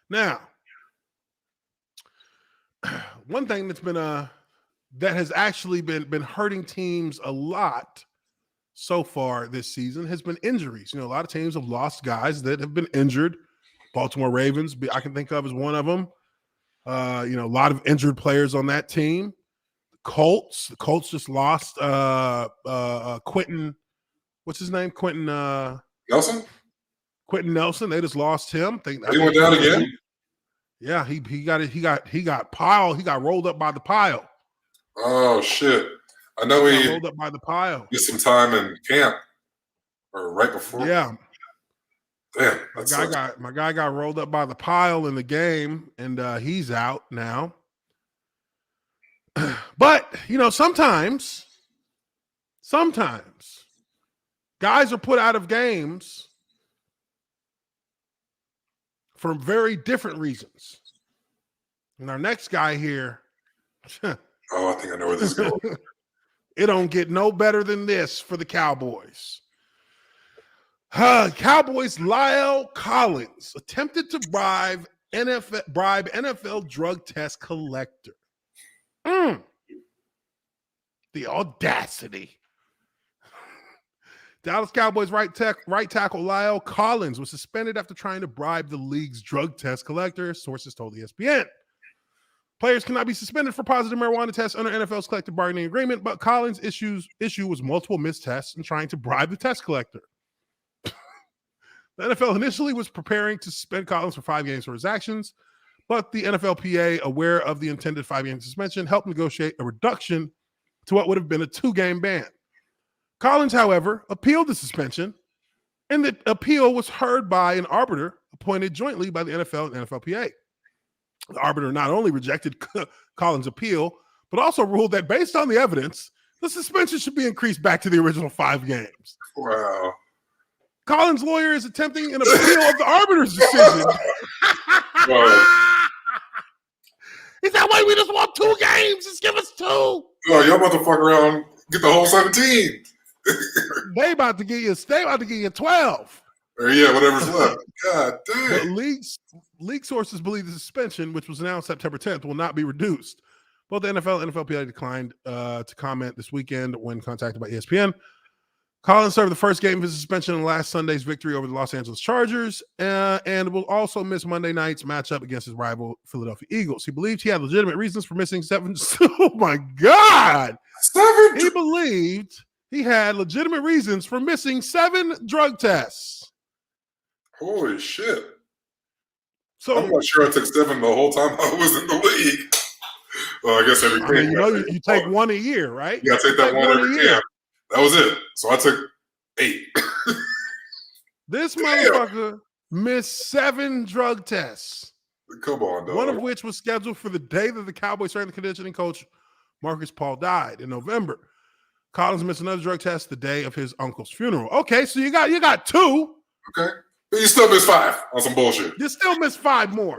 [SPEAKER 1] Now, one thing that's been that has actually been hurting teams a lot so far this season has been injuries. You know, a lot of teams have lost guys that have been injured. Baltimore Ravens, I can think of as one of them. A lot of injured players on that team. The Colts just lost Quentin. What's his name? Quentin
[SPEAKER 2] Nelson.
[SPEAKER 1] Quentin Nelson. They just lost him.
[SPEAKER 2] He went down again.
[SPEAKER 1] Yeah, he got rolled up by the pile.
[SPEAKER 2] Oh shit! I know he
[SPEAKER 1] rolled up by the pile.
[SPEAKER 2] Did some time in camp or right before.
[SPEAKER 1] Yeah.
[SPEAKER 2] Damn,
[SPEAKER 1] my guy got rolled up by the pile in the game, and he's out now. But sometimes guys are put out of games for very different reasons. And our next guy here,
[SPEAKER 2] I think I know where this is going.
[SPEAKER 1] It don't get no better than this for the Cowboys. Cowboys Lyle Collins attempted to bribe NFL drug test collector. The audacity. Dallas Cowboys right tackle Lyle Collins was suspended after trying to bribe the league's drug test collector, sources told ESPN. Players cannot be suspended for positive marijuana tests under NFL's collective bargaining agreement, but Collins' issue was multiple missed tests and trying to bribe the test collector. The NFL initially was preparing to suspend Collins for 5 games for his actions, but the NFLPA, aware of the intended 5-game suspension, helped negotiate a reduction to what would have been a 2-game ban. Collins, however, appealed the suspension, and the appeal was heard by an arbiter appointed jointly by the NFL and NFLPA. The arbiter not only rejected Collins' appeal, but also ruled that based on the evidence, the suspension should be increased back to the original 5 games.
[SPEAKER 2] Wow.
[SPEAKER 1] Collins' lawyer is attempting an appeal of the arbiter's decision. He said, wait, we just want 2 games. Just give us 2.
[SPEAKER 2] Oh, y'all about to fuck around, get the whole 17.
[SPEAKER 1] They about to give you 12.
[SPEAKER 2] Or yeah, whatever's left. God damn.
[SPEAKER 1] League sources believe the suspension, which was announced September 10th, will not be reduced. Both the NFL and NFLPA declined to comment this weekend when contacted by ESPN. Collins served the first game of his suspension in last Sunday's victory over the Los Angeles Chargers and will also miss Monday night's matchup against his rival Philadelphia Eagles. He believed he had legitimate reasons for missing 7. Oh, my God.
[SPEAKER 2] 7?
[SPEAKER 1] He believed he had legitimate reasons for missing 7 drug tests.
[SPEAKER 2] Holy shit.
[SPEAKER 1] So
[SPEAKER 2] I'm not sure I took 7 the whole time I was in the league. Well, I guess every game.
[SPEAKER 1] You take 1 a year, right?
[SPEAKER 2] Yeah, I take that one every year. That was it. So I took 8.
[SPEAKER 1] This motherfucker missed 7 drug tests.
[SPEAKER 2] Come on, dog.
[SPEAKER 1] One of which was scheduled for the day that the Cowboys strength and conditioning coach Marcus Paul died in November. Collins missed another drug test the day of his uncle's funeral. Okay, so you got 2.
[SPEAKER 2] Okay. But you still missed 5 on some bullshit.
[SPEAKER 1] You still missed 5 more.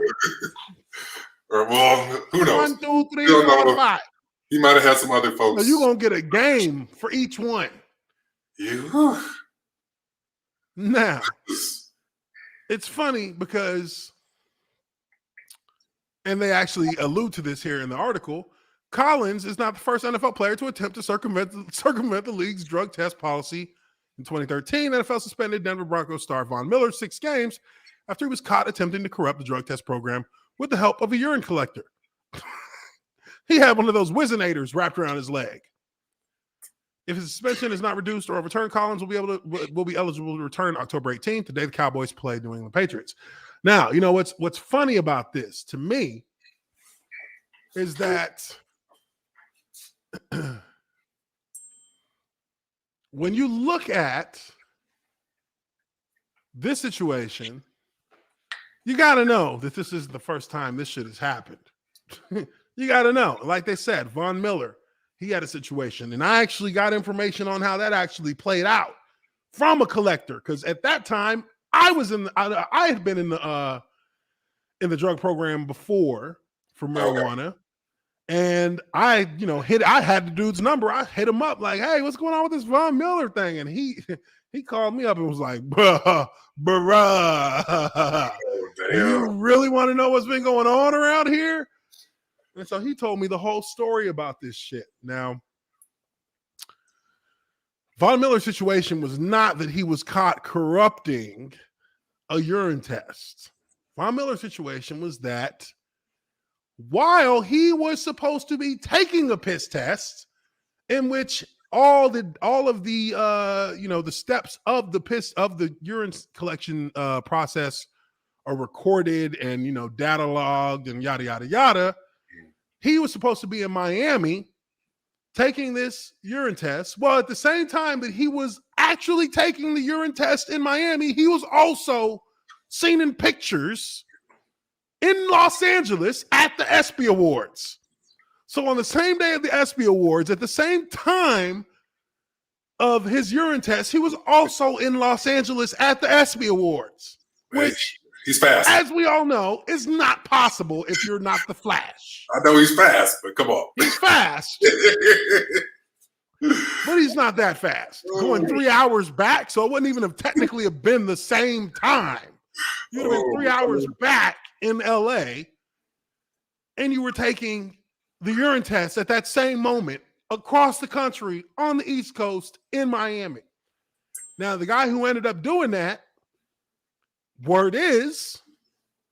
[SPEAKER 2] Or, well, who knows?
[SPEAKER 1] 1, 2, 3, 4, 5.
[SPEAKER 2] He might have had some other folks.
[SPEAKER 1] So you're going to get a game for each one. Now, it's funny because, and they actually allude to this here in the article, Collins is not the first NFL player to attempt to circumvent the league's drug test policy. In 2013, NFL suspended Denver Broncos star Von Miller 6 games after he was caught attempting to corrupt the drug test program with the help of a urine collector. He had one of those Wizenators wrapped around his leg. If his suspension is not reduced or overturned, Collins will be eligible to return October 18th, the day the Cowboys play New England Patriots. Now, you know what's funny about this to me is that when you look at this situation, you got to know that this isn't the first time this shit has happened. You got to know. Like they said, Von Miller, he had a situation. And I actually got information on how that actually played out from a collector. Because at that time, I had been in the drug program before for marijuana. Okay. And I had the dude's number. I hit him up like, hey, what's going on with this Von Miller thing? And he called me up and was like, bruh. You really want to know what's been going on around here? And so he told me the whole story about this shit. Now, Von Miller's situation was not that he was caught corrupting a urine test. Von Miller's situation was that while he was supposed to be taking a piss test, in which all of the steps of the urine collection process are recorded and data logged and yada yada yada. He was supposed to be in Miami taking this urine test. Well, at the same time that he was actually taking the urine test in Miami, he was also seen in pictures in Los Angeles at the ESPY Awards. So on the same day of the ESPY Awards, at the same time of his urine test, he was also in Los Angeles at the ESPY Awards, which
[SPEAKER 2] he's fast.
[SPEAKER 1] As we all know, is not possible if you're not the Flash.
[SPEAKER 2] I know he's fast, but come on.
[SPEAKER 1] He's fast, but he's not that fast. Going 3 hours back, so it wouldn't even have technically have been the same time. You'd have been 3 hours back in LA, and you were taking the urine test at that same moment across the country on the East Coast in Miami. Now, the guy who ended up doing that, word is,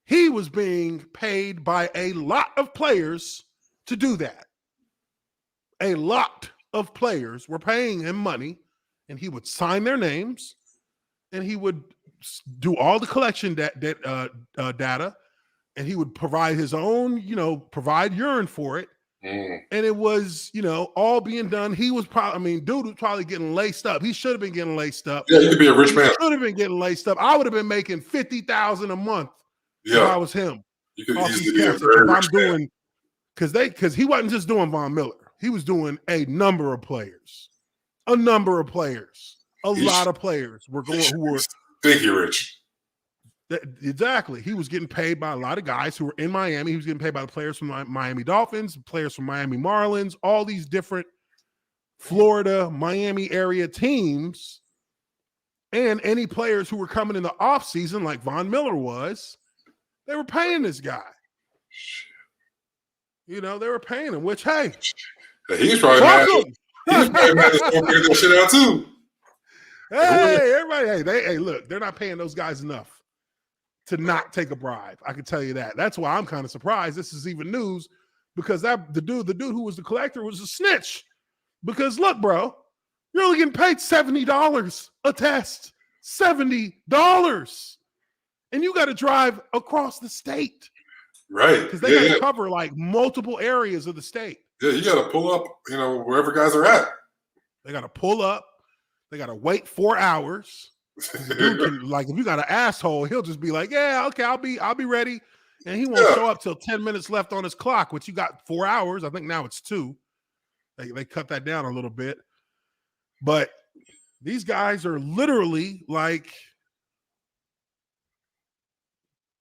[SPEAKER 1] he was being paid by a lot of players to do that. A lot of players were paying him money, and he would sign their names, and he would do all the collection data, and he would provide his own, provide urine for it. And it was, all being done. He was probably, dude was probably getting laced up. He should have been getting laced up.
[SPEAKER 2] Yeah, you could be a rich man.
[SPEAKER 1] Should have been getting laced up. I would have been making $50,000 a month if I was him.
[SPEAKER 2] You could easily be a very rich man.
[SPEAKER 1] Because he wasn't just doing Von Miller. He was doing a number of players. A lot of players were going who were
[SPEAKER 2] stinky rich.
[SPEAKER 1] Exactly. He was getting paid by a lot of guys who were in Miami. He was getting paid by the players from Miami Dolphins, players from Miami Marlins, all these different Florida, Miami area teams, and any players who were coming in the offseason like Von Miller was, they were paying this guy. They were paying him, which, hey.
[SPEAKER 2] He's probably mad. He's probably mad to figure that shit out too.
[SPEAKER 1] Hey, everybody. Hey, look, they're not paying those guys enough to not take a bribe. I can tell you that. That's why I'm kind of surprised this is even news, because the dude who was the collector was a snitch. Because look, bro, you're only getting paid $70 a test. $70. And you got to drive across the state.
[SPEAKER 2] Right.
[SPEAKER 1] Because they got to cover like multiple areas of the state.
[SPEAKER 2] Yeah, you got to pull up, wherever guys are at.
[SPEAKER 1] They got to pull up. They got to wait 4 hours. Dude can, like, if you got an asshole, he'll just be like, yeah, okay, I'll be ready. And he won't show up till 10 minutes left on his clock, which you got 4 hours. I think now it's 2. They cut that down a little bit. But these guys are literally like,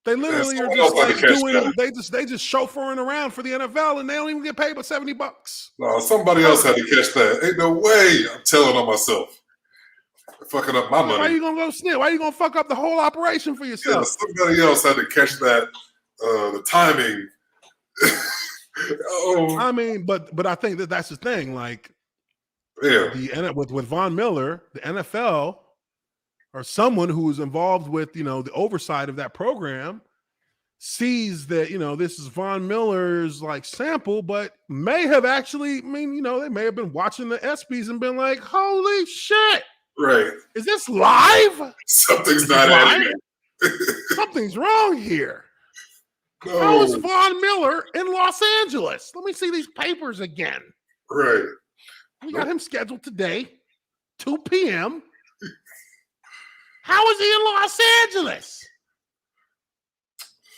[SPEAKER 1] they literally are just like doing, they just chauffeuring around for the NFL, and they don't even get paid but $70.
[SPEAKER 2] No, somebody else had to catch that. Ain't no way I'm telling on myself. Fucking up my money.
[SPEAKER 1] Why are you gonna go snitch? Why are you gonna fuck up the whole operation for yourself?
[SPEAKER 2] Yeah, somebody else had to catch that. The timing.
[SPEAKER 1] I mean, but I think that's the thing. Like, with Von Miller, the NFL or someone who is involved with the oversight of that program sees that this is Von Miller's like sample, but may have actually, they may have been watching the ESPYs and been like, holy shit.
[SPEAKER 2] Right.
[SPEAKER 1] Is this live?
[SPEAKER 2] Something's not adding.
[SPEAKER 1] Something's wrong here.
[SPEAKER 2] No.
[SPEAKER 1] How is Von Miller in Los Angeles? Let me see these papers again.
[SPEAKER 2] Right.
[SPEAKER 1] We got him scheduled today, 2 p.m. How is he in Los Angeles?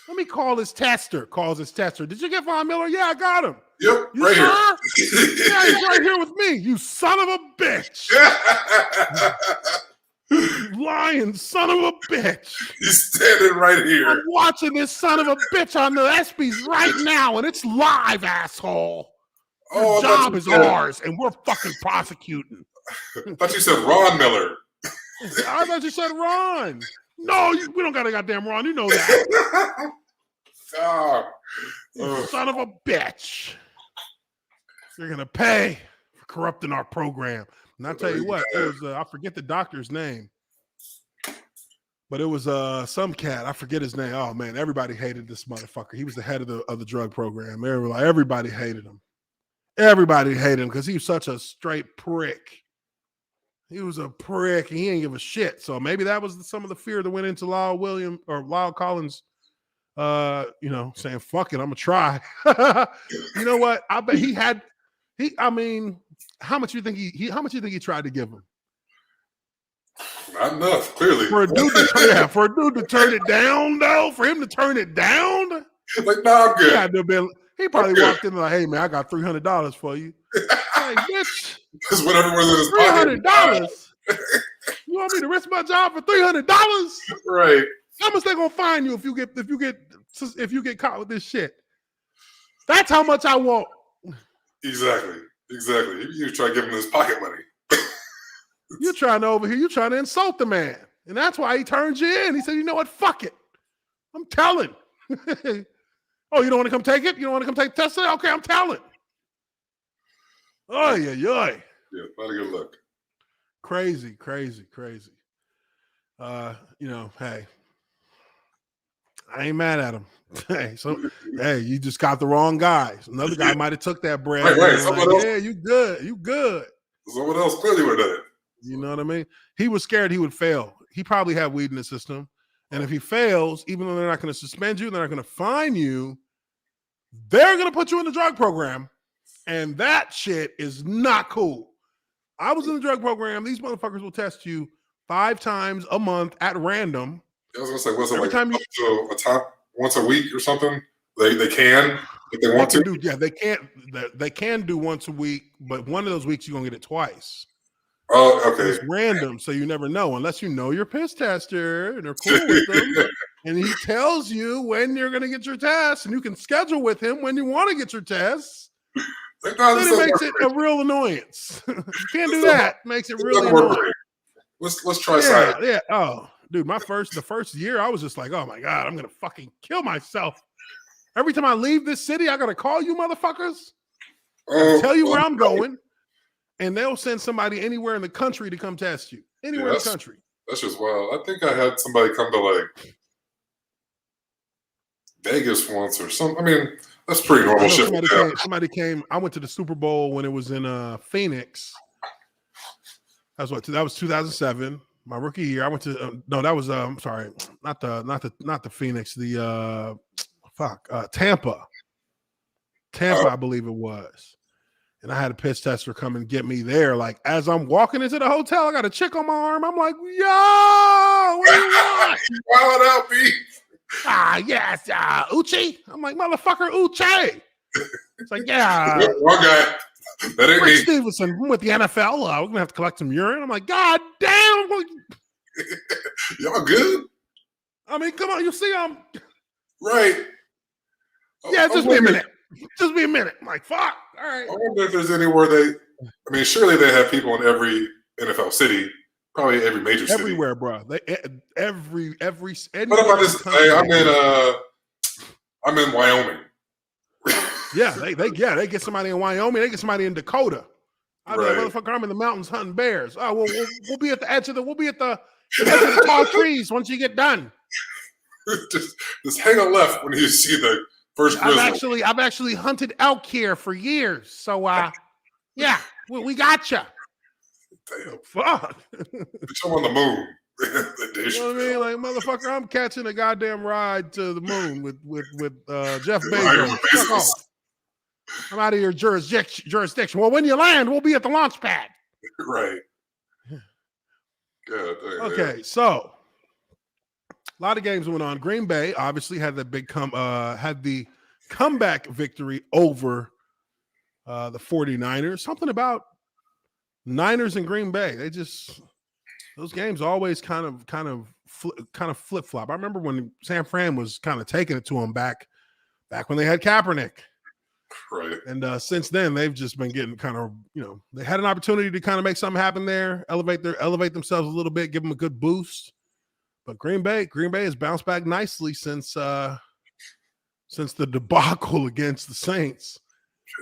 [SPEAKER 1] Let me call his tester. Calls his tester. Did you get Von Miller? Yeah, I got him.
[SPEAKER 2] Yep,
[SPEAKER 1] you
[SPEAKER 2] right
[SPEAKER 1] sure?
[SPEAKER 2] here.
[SPEAKER 1] Yeah, he's right here with me. You son of a bitch. You lying son of a bitch.
[SPEAKER 2] He's standing right here.
[SPEAKER 1] I'm watching this son of a bitch on the ESPYs right now, and it's live, asshole. Your job is ours, and we're fucking prosecuting.
[SPEAKER 2] I thought you said Ron Miller.
[SPEAKER 1] I thought you said Ron. No, we don't got a goddamn Ron. You know that. Son of a bitch. You're going to pay for corrupting our program. And I'll tell you what, it was, I forget the doctor's name, but it was some cat. I forget his name. Oh, man, everybody hated this motherfucker. He was the head of the drug program. Everybody hated him. Everybody hated him because he was such a straight prick. He was a prick, and he didn't give a shit. So maybe that was some of the fear that went into Lyle Collins, saying, fuck it, I'm going to try. You know what? I bet how much you think he tried to give him?
[SPEAKER 2] Not enough, clearly.
[SPEAKER 1] For a dude to turn it down, though, for him to turn it down?
[SPEAKER 2] Like, no, I'm good.
[SPEAKER 1] He probably walked in like, hey, man, I got $300 for you. Like, bitch.
[SPEAKER 2] Because whatever was in his pocket.
[SPEAKER 1] $300? You want me to risk my job for $300?
[SPEAKER 2] Right.
[SPEAKER 1] How much they gonna fine you if you get caught with this shit? That's how much I want.
[SPEAKER 2] Exactly. You try to give him his pocket money.
[SPEAKER 1] You're trying to insult the man. And that's why he turned you in. He said, you know what? Fuck it. I'm telling. Oh, you don't want to come take it? You don't want to come take the test? Okay, I'm telling. Oh, yeah.
[SPEAKER 2] Yeah, not a good look.
[SPEAKER 1] Crazy. Hey, I ain't mad at him. Hey, you just got the wrong guy. Another guy might have took that bread.
[SPEAKER 2] Right.
[SPEAKER 1] Like, yeah, you good.
[SPEAKER 2] Someone else clearly would have done it.
[SPEAKER 1] You know what I mean? He was scared he would fail. He probably had weed in the system. And if he fails, even though they're not going to suspend you, they're not going to fine you, they're going to put you in the drug program. And that shit is not cool. I was in the drug program. These motherfuckers will test you 5 times a month at random.
[SPEAKER 2] I was going to say, what's it once a week or something? They can if they want to.
[SPEAKER 1] They can do once a week, but one of those weeks you're going to get it twice.
[SPEAKER 2] Oh, okay.
[SPEAKER 1] It's random, so you never know unless you know your piss tester and are cool with them. And he tells you when you're going to get your test, and you can schedule with him when you want to get your tests. Then it makes it a real annoyance. You can't do that. It makes it really annoying.
[SPEAKER 2] Let's try side.
[SPEAKER 1] Yeah. Oh, dude, the first year, I was just like, oh my God, I'm going to fucking kill myself. Every time I leave this city, I got to call you motherfuckers. Tell you where I'm going. And they'll send somebody anywhere in the country to come test you. anywhere in the country.
[SPEAKER 2] That's just wild. I think I had somebody come to like Vegas once or something. I mean, that's pretty normal shit.
[SPEAKER 1] Somebody came. I went to the Super Bowl when it was in Phoenix. That was 2007, my rookie year. I went to that was I'm sorry, not the Phoenix, the Tampa, I believe it was. And I had a piss tester come and get me there. Like as I'm walking into the hotel, I got a chick on my arm. I'm like, yo, what do you want?
[SPEAKER 2] Wild out, B.
[SPEAKER 1] Yes, Uchi. I'm like, motherfucker, Uchi. It's like, yeah.
[SPEAKER 2] Wrong guy. That ain't
[SPEAKER 1] Rick
[SPEAKER 2] me.
[SPEAKER 1] Stevenson, I'm with the NFL. We're gonna have to collect some urine. I'm like, God damn.
[SPEAKER 2] Y'all good?
[SPEAKER 1] I mean, come on, you see I'm
[SPEAKER 2] right.
[SPEAKER 1] Yeah, just be a minute. Just be a minute. I'm like, fuck. All right.
[SPEAKER 2] I wonder if there's anywhere surely they have people in every NFL city, probably every major city.
[SPEAKER 1] Everywhere, bro. Every
[SPEAKER 2] what if I just say I'm in Wyoming?
[SPEAKER 1] Yeah, they get somebody in Wyoming, they get somebody in Dakota. I mean, motherfucker, I'm in the mountains hunting bears. Oh, we'll be at the edge of the tall trees once you get done.
[SPEAKER 2] just hang a left when you see the first grizzly.
[SPEAKER 1] I've actually hunted elk here for years. So yeah, we got you.
[SPEAKER 2] Damn.
[SPEAKER 1] Fuck.
[SPEAKER 2] I'm on the moon.
[SPEAKER 1] You know what I mean? Like, motherfucker, I'm catching a goddamn ride to the moon with Jeff Bezos. I'm out of your jurisdiction. Well, when you land, we'll be at the launch pad.
[SPEAKER 2] Right. Good.
[SPEAKER 1] Okay, so a lot of games went on. Green Bay obviously had the big comeback victory over the 49ers. Something about Niners and Green Bay. Those games always kind of flip flop. I remember when San Fran was kind of taking it to them back when they had Kaepernick.
[SPEAKER 2] Right.
[SPEAKER 1] And since then, they've just been getting kind of, they had an opportunity to kind of make something happen there, elevate themselves a little bit, give them a good boost. But Green Bay has bounced back nicely since the debacle against the Saints.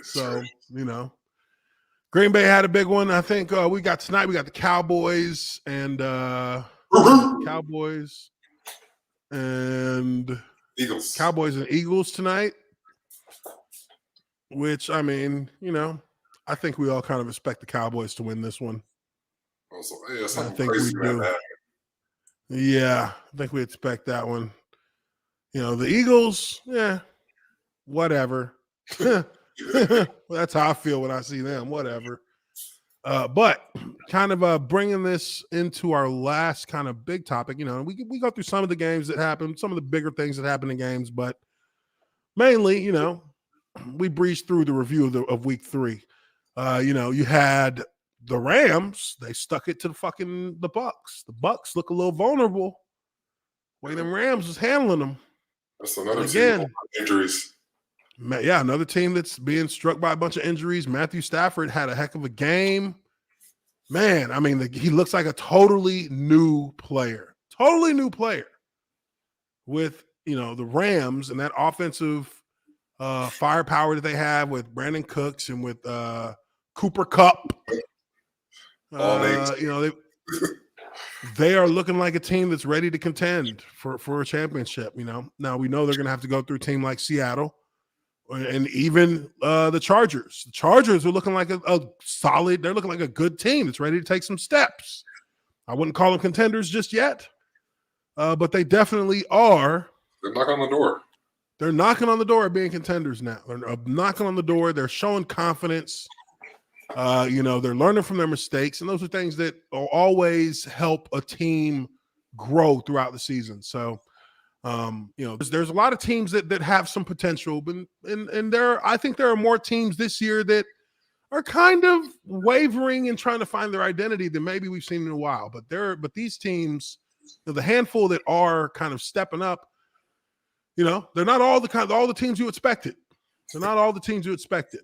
[SPEAKER 1] So, Green Bay had a big one. I think we got the Cowboys and
[SPEAKER 2] Eagles.
[SPEAKER 1] Cowboys and Eagles tonight. Which, I mean, I think we all kind of expect the Cowboys to win this one.
[SPEAKER 2] Also, yeah,
[SPEAKER 1] I think we do. Yeah, I think we expect that one. The Eagles, yeah, whatever. That's how I feel when I see them, whatever. But kind of bringing this into our last kind of big topic, we go through some of the games that happened, some of the bigger things that happen in games, but mainly, we breezed through the review of week 3. You had the Rams. They stuck it to the Bucks. The Bucks look a little vulnerable. Way them Rams was handling them.
[SPEAKER 2] That's another team with injuries.
[SPEAKER 1] Yeah, another team that's being struck by a bunch of injuries. Matthew Stafford had a heck of a game. Man, I mean, he looks like a totally new player. Totally new player. With, the Rams and that offensive firepower that they have with Brandon Cooks and with Cooper Kupp. They are looking like a team that's ready to contend for a championship. Now we know they're going to have to go through a team like Seattle and even the Chargers. The Chargers are looking like a solid. They're looking like a good team that's ready to take some steps. I wouldn't call them contenders just yet, but they definitely are.
[SPEAKER 2] They're knocking on the door.
[SPEAKER 1] They're knocking on the door of being contenders now. They're knocking on the door. They're showing confidence. They're learning from their mistakes. And those are things that will always help a team grow throughout the season. So, there's a lot of teams that have some potential. And I think there are more teams this year that are kind of wavering and trying to find their identity than maybe we've seen in a while. But these teams, the handful that are kind of stepping up, they're not all the teams you expected. They're not all the teams you expected.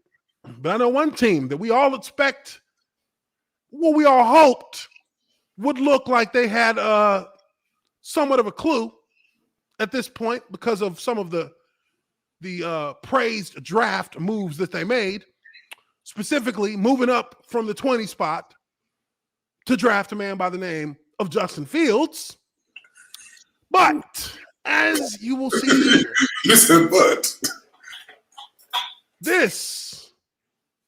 [SPEAKER 1] But I know one team that we all we all hoped would look like they had somewhat of a clue at this point because of some of the praised draft moves that they made, specifically moving up from the 20 spot to draft a man by the name of Justin Fields. But as you will see here,
[SPEAKER 2] You said but.
[SPEAKER 1] this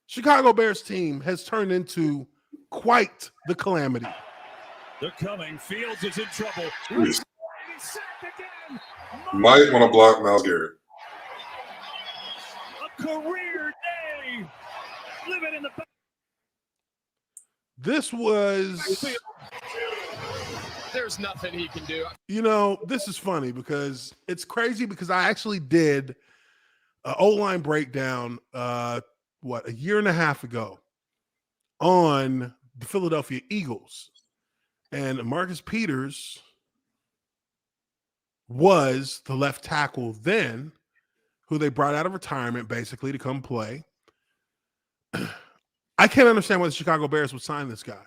[SPEAKER 1] Chicago Bears team has turned into quite the calamity.
[SPEAKER 4] They're coming. Fields is in trouble.
[SPEAKER 2] Jeez.
[SPEAKER 4] He's sacked again.
[SPEAKER 2] Might want to block Myles Garrett.
[SPEAKER 4] A career day. Living in the back.
[SPEAKER 1] This was,
[SPEAKER 5] There's nothing he can do.
[SPEAKER 1] this is funny because it's crazy because I actually did an O-line breakdown, a year and a half ago on the Philadelphia Eagles. And Marcus Peters was the left tackle then, who they brought out of retirement basically to come play. I can't understand why the Chicago Bears would sign this guy.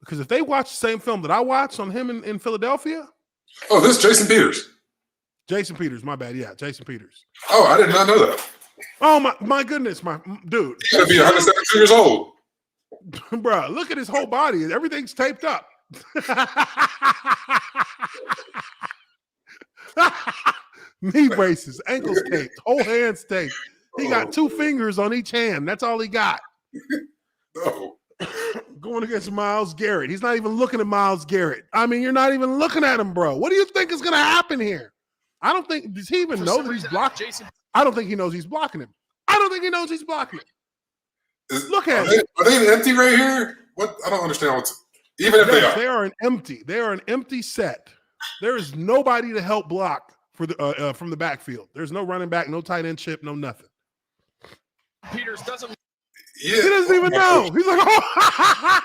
[SPEAKER 1] Because if they watch the same film that I watched on him in Philadelphia.
[SPEAKER 2] Oh, this is Jason Peters.
[SPEAKER 1] Jason Peters, my bad. Yeah, Jason Peters.
[SPEAKER 2] Oh, I did not know that.
[SPEAKER 1] Oh, my goodness, my dude.
[SPEAKER 2] He's going to be 172 years old.
[SPEAKER 1] Bro, look at his whole body. Everything's taped up. Knee braces, ankles taped, whole hands taped. He got 2 fingers on each hand. That's all he got.
[SPEAKER 2] No.
[SPEAKER 1] Going against Myles Garrett. He's not even looking at Myles Garrett. I mean, you're not even looking at him, bro. What do you think is going to happen here? I don't think, does he even know that he's blocking? I don't think he knows he's blocking him. I don't think he knows he's blocking him. Look at him.
[SPEAKER 2] Are they empty right here? What? I don't understand what's, even if
[SPEAKER 1] Yes,
[SPEAKER 2] they
[SPEAKER 1] they are an empty set. There is nobody to help block for the from the backfield. There's no running back, no tight end chip, no nothing.
[SPEAKER 5] Peters doesn't.
[SPEAKER 2] Yeah.
[SPEAKER 1] He doesn't even know. He's like, oh,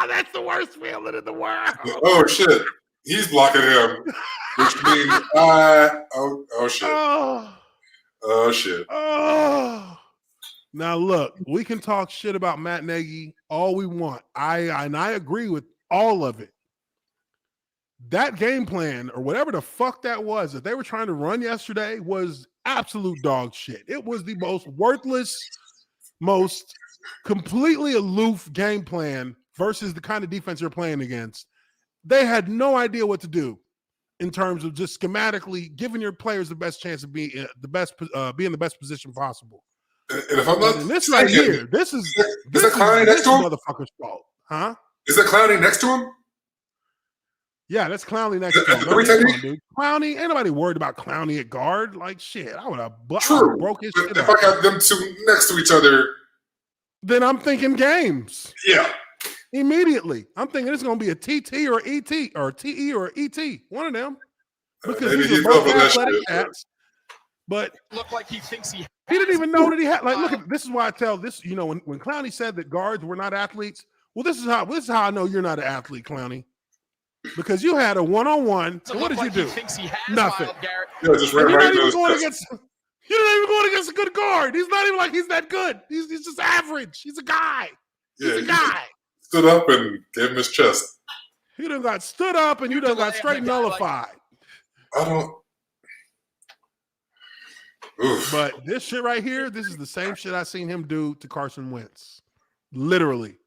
[SPEAKER 1] that's the worst feeling in the world.
[SPEAKER 2] Oh, shit. He's blocking him, which means, oh, shit. Oh, shit.
[SPEAKER 1] Oh. Now, look, we can talk shit about Matt Nagy all we want. I agree with all of it. That game plan or whatever the fuck that was that they were trying to run yesterday was absolute dog shit. It was the most worthless, most completely aloof game plan versus the kind of defense you're playing against. They had no idea what to do in terms of just schematically giving your players the best chance of being in the best position possible.
[SPEAKER 2] And if I'm not
[SPEAKER 1] And this right here, this is
[SPEAKER 2] that Clowney next to him?
[SPEAKER 1] Motherfucker's fault, huh?
[SPEAKER 2] Is that Clowney next to him?
[SPEAKER 1] Yeah, that's Clowney next to him.
[SPEAKER 2] That's the technique?
[SPEAKER 1] Dude. Clowney, ain't nobody worried about Clowney at guard. Like shit, I would have
[SPEAKER 2] True.
[SPEAKER 1] broke his
[SPEAKER 2] But
[SPEAKER 1] shit
[SPEAKER 2] if
[SPEAKER 1] up.
[SPEAKER 2] I got them two next to each other,
[SPEAKER 1] Then I'm thinking games
[SPEAKER 2] yeah.
[SPEAKER 1] immediately. I'm thinking it's going to be a TT or ET or TE or ET, one of them, because
[SPEAKER 2] Maybe
[SPEAKER 1] these are
[SPEAKER 2] he's
[SPEAKER 1] both
[SPEAKER 2] over that
[SPEAKER 1] athletic
[SPEAKER 2] shit.
[SPEAKER 1] cats. But
[SPEAKER 5] Look like he thinks he
[SPEAKER 1] didn't even know that he had. Like, look at this is why I tell this. When Clowney said that guards were not athletes. Well, this is how I know you're not an athlete, Clowney, because you had a one-on-one. And what did you do?
[SPEAKER 5] He thinks he has
[SPEAKER 1] Nothing.
[SPEAKER 5] Myles Garrett.
[SPEAKER 2] Yeah, just ran
[SPEAKER 1] And you're
[SPEAKER 2] right
[SPEAKER 1] not
[SPEAKER 2] into
[SPEAKER 1] even
[SPEAKER 2] his
[SPEAKER 1] going
[SPEAKER 2] chest.
[SPEAKER 1] against. You're not even going against a good guard. He's not even like he's that good. He's just average. He's a guy.
[SPEAKER 2] Yeah,
[SPEAKER 1] He's a
[SPEAKER 2] he
[SPEAKER 1] guy.
[SPEAKER 2] stood up and gave him his chest.
[SPEAKER 1] You done got stood up and you done got straight nullified.
[SPEAKER 2] I don't. Oof.
[SPEAKER 1] But this shit right here, this is the same shit I seen him do to Carson Wentz. Literally.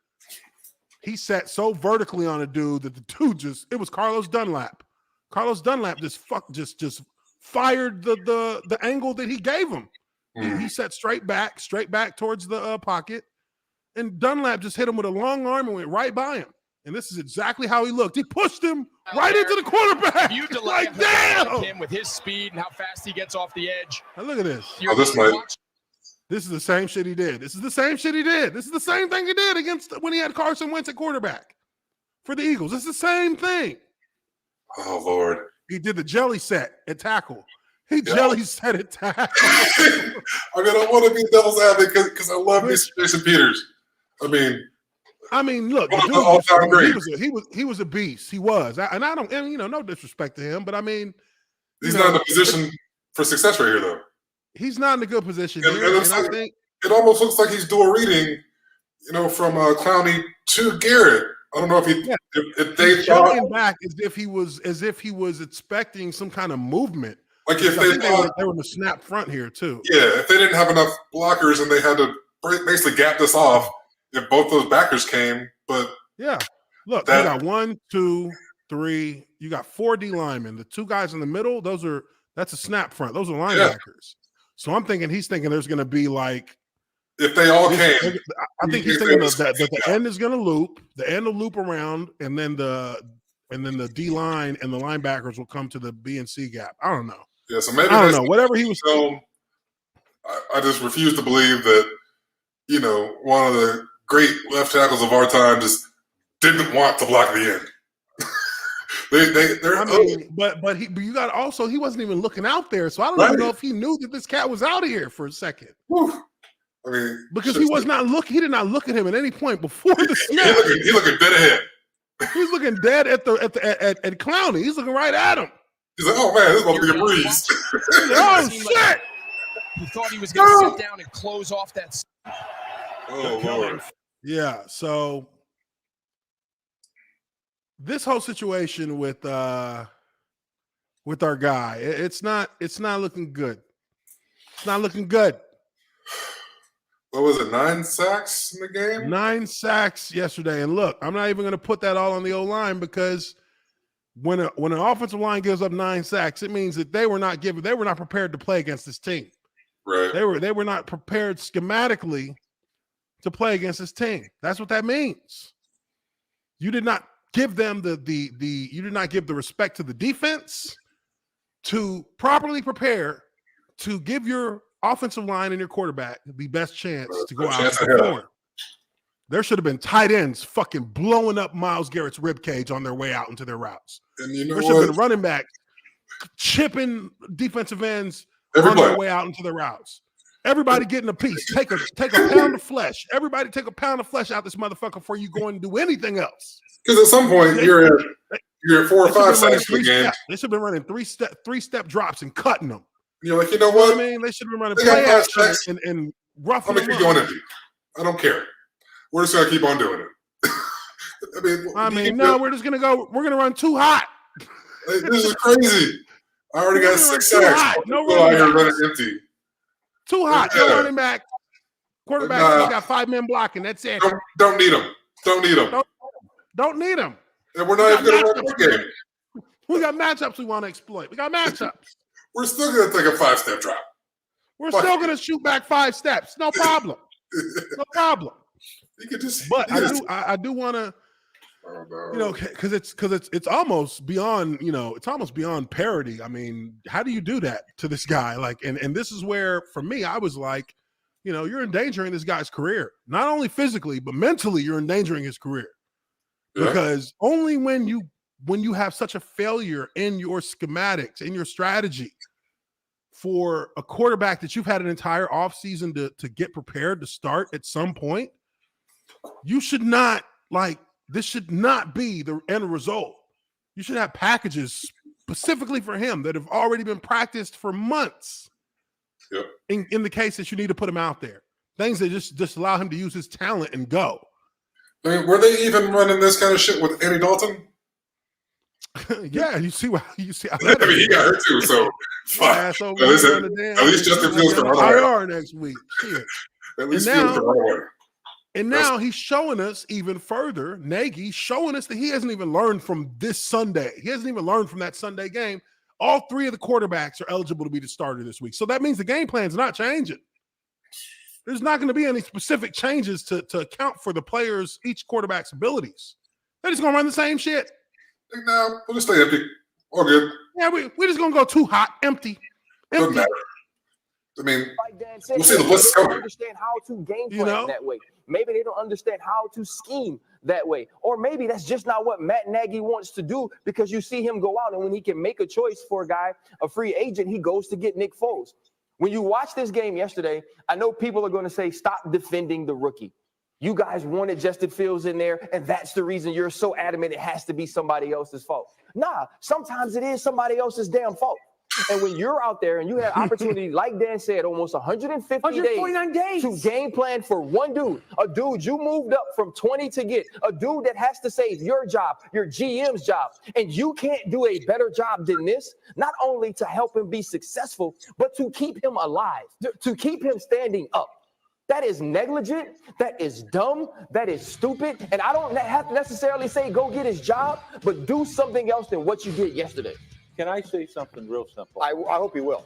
[SPEAKER 1] He sat so vertically on a dude that the dude it was Carlos Dunlap. Carlos Dunlap just fired the angle that he gave him. He sat straight back towards the pocket. And Dunlap just hit him with a long arm and went right by him. And this is exactly how he looked. He pushed him right into the quarterback.
[SPEAKER 5] You delay
[SPEAKER 1] Like, damn!
[SPEAKER 5] him with his speed and how fast he gets off the edge.
[SPEAKER 1] Now look at this. This is the same shit he did. This is the same thing he did against when he had Carson Wentz at quarterback for the Eagles. It's the same thing.
[SPEAKER 2] Oh, Lord.
[SPEAKER 1] He did the jelly set at tackle. He jelly set at tackle.
[SPEAKER 2] I mean, I want to be devil's advocate because I love Mr. Jason Peters. I mean,
[SPEAKER 1] Look,
[SPEAKER 2] one of the all-time greats.
[SPEAKER 1] he was a beast. He was, no disrespect to him, but I mean,
[SPEAKER 2] He's not in a position for success right here, though.
[SPEAKER 1] he's not in a good position
[SPEAKER 2] And
[SPEAKER 1] here.
[SPEAKER 2] it's
[SPEAKER 1] And I
[SPEAKER 2] like-
[SPEAKER 1] think
[SPEAKER 2] It almost looks like he's dual reading, from Clowney to Garrett. I don't know if if they
[SPEAKER 1] he's
[SPEAKER 2] thought
[SPEAKER 1] jumping back as if he was expecting some kind of movement.
[SPEAKER 2] like if
[SPEAKER 1] I
[SPEAKER 2] they
[SPEAKER 1] think
[SPEAKER 2] thought
[SPEAKER 1] they were in the snap front here too.
[SPEAKER 2] yeah, if they didn't have enough blockers and they had to basically gap this off if both those backers came, but
[SPEAKER 1] Yeah, Look, you got 1, 2, 3. You got 4 D linemen. The 2 guys in the middle, that's a snap front. Those are linebackers. Yeah. So I'm thinking he's thinking there's going to be like
[SPEAKER 2] if they all came.
[SPEAKER 1] I think he's thinking that the end is going to loop. The end will loop around, and then the D line and the linebackers will come to the B and C gap. I don't know.
[SPEAKER 2] Yeah, so maybe
[SPEAKER 1] I don't know. Whatever he was.
[SPEAKER 2] I just refuse to believe that one of the great left tackles of our time just didn't want to block the end.
[SPEAKER 1] But you got also he wasn't even looking out there, so I don't even know if he knew that this cat was out of here for a second.
[SPEAKER 2] Whew. I mean,
[SPEAKER 1] because he was not look. He did not look at him at any point before the snap.
[SPEAKER 2] He looking dead ahead.
[SPEAKER 1] He's looking dead at Clowney. He's looking right at him.
[SPEAKER 2] He's like, "Oh man, this is going to be a breeze."
[SPEAKER 1] Oh shit!
[SPEAKER 5] He thought he was going to sit down and close off that.
[SPEAKER 2] Oh Lord.
[SPEAKER 1] Yeah. So this whole situation with our guy, it's not looking good. It's not looking good.
[SPEAKER 2] What was it? 9 sacks in the game?
[SPEAKER 1] 9 sacks yesterday. And look, I'm not even going to put that all on the O-line because when an offensive line gives up 9 sacks, it means that they were not prepared to play against this team.
[SPEAKER 2] Right.
[SPEAKER 1] They were not prepared schematically to play against this team. That's what that means. You did not give them you did not give the respect to the defense to properly prepare to give your offensive line and your quarterback the best chance to go out and perform. There should have been tight ends fucking blowing up Myles Garrett's ribcage on their way out into their routes.
[SPEAKER 2] And you know
[SPEAKER 1] there should have been running back chipping defensive ends on their way out into their routes. Everybody getting a piece. Take a pound of flesh. Everybody take a pound of flesh out this motherfucker before you go and do anything else.
[SPEAKER 2] Because at some point you're at 4 or 5 sacks in the game.
[SPEAKER 1] They should have been running three step drops and cutting them.
[SPEAKER 2] You're like, you know what?
[SPEAKER 1] I mean, they should have been running play action and roughing them up.
[SPEAKER 2] I'm going to do. I don't care. We're just going to keep on doing it. We're just going to go. We're going to run too hot. This is crazy. I already got 6 sacks.
[SPEAKER 1] No
[SPEAKER 2] running empty.
[SPEAKER 1] Too hot. No running back. Quarterback got 5 men blocking. That's it.
[SPEAKER 2] Don't need them. Don't need them.
[SPEAKER 1] Don't need them.
[SPEAKER 2] And we're not even going to run the game.
[SPEAKER 1] We got matchups we want to exploit. We got matchups.
[SPEAKER 2] We're still going to take a 5-step drop.
[SPEAKER 1] We're still going to shoot back 5 steps. No problem. No problem.
[SPEAKER 2] You could just.
[SPEAKER 1] But I do want to. Because it's almost beyond. It's almost beyond parody. I mean, how do you do that to this guy? Like, and this is where, for me, I was like, you're endangering this guy's career. Not only physically, but mentally, you're endangering his career. Yeah. Because only when you have such a failure in your schematics, in your strategy for a quarterback that you've had an entire offseason to get prepared to start at some point, you should not, this should not be the end result. You should have packages specifically for him that have already been practiced for months.
[SPEAKER 2] Yep.
[SPEAKER 1] In the case that you need to put him out there. Things that just allow him to use his talent and go.
[SPEAKER 2] I mean, were they even running this kind of shit with Andy Dalton?
[SPEAKER 1] Yeah, you see.
[SPEAKER 2] I mean, he got hurt too, so fuck.
[SPEAKER 1] Yeah, so
[SPEAKER 2] at least Justin Fields can run
[SPEAKER 1] IR next week. Shit.
[SPEAKER 2] At least Fields can run away.
[SPEAKER 1] And now he's showing us even further, Nagy, showing us that he hasn't even learned from this Sunday. He hasn't even learned from that Sunday game. All 3 of the quarterbacks are eligible to be the starter this week. So that means the game plan's not changing. There's not going to be any specific changes to account for the players, each quarterback's abilities. They're just going to run the same shit.
[SPEAKER 2] No, we'll just stay empty. All good.
[SPEAKER 1] Yeah, we're just going to go too hot, empty.
[SPEAKER 2] Doesn't matter. I mean,
[SPEAKER 6] like Dan said,
[SPEAKER 2] we'll see the blitzes coming.
[SPEAKER 6] They don't understand how to game plan that way. Maybe they don't understand how to scheme that way. Or maybe that's just not what Matt Nagy wants to do, because you see him go out and when he can make a choice for a guy, a free agent, he goes to get Nick Foles. When you watch this game yesterday, I know people are going to say, stop defending the rookie. You guys wanted Justin Fields in there, and that's the reason you're so adamant it has to be somebody else's fault. Nah, sometimes it is somebody else's damn fault. And when you're out there and you have opportunity, like Dan said, almost 149 days to game plan for one dude, a dude you moved up from 20 to get, a dude that has to save your job, your GM's job, and you can't do a better job than this, not only to help him be successful, but to keep him alive, to keep him standing up. That is negligent. That is dumb. That is stupid. And I don't have to necessarily say go get his job, but do something else than what you did yesterday.
[SPEAKER 7] Can I say something real simple?
[SPEAKER 6] I hope you will. ...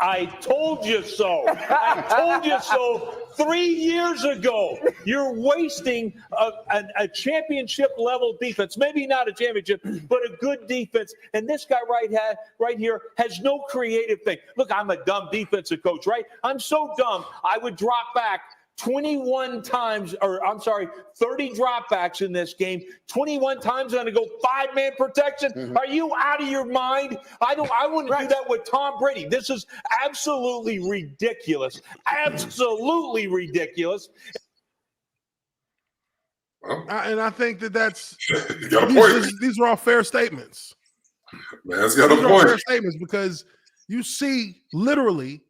[SPEAKER 7] I told you so. I told you so 3 years ago. You're wasting a championship level defense. Maybe not a championship, but a good defense. And this guy right here has no creative thing. Look, I'm a dumb defensive coach, right? I'm so dumb. I would drop back 21 times, 30 dropbacks in this game. 21 times I'm going to go 5-man protection. Mm-hmm. Are you out of your mind? I wouldn't do that with Tom Brady. This is absolutely ridiculous. Absolutely ridiculous.
[SPEAKER 1] And I think that's these are all fair statements.
[SPEAKER 2] Man's got a point.
[SPEAKER 1] Fair statements because you see literally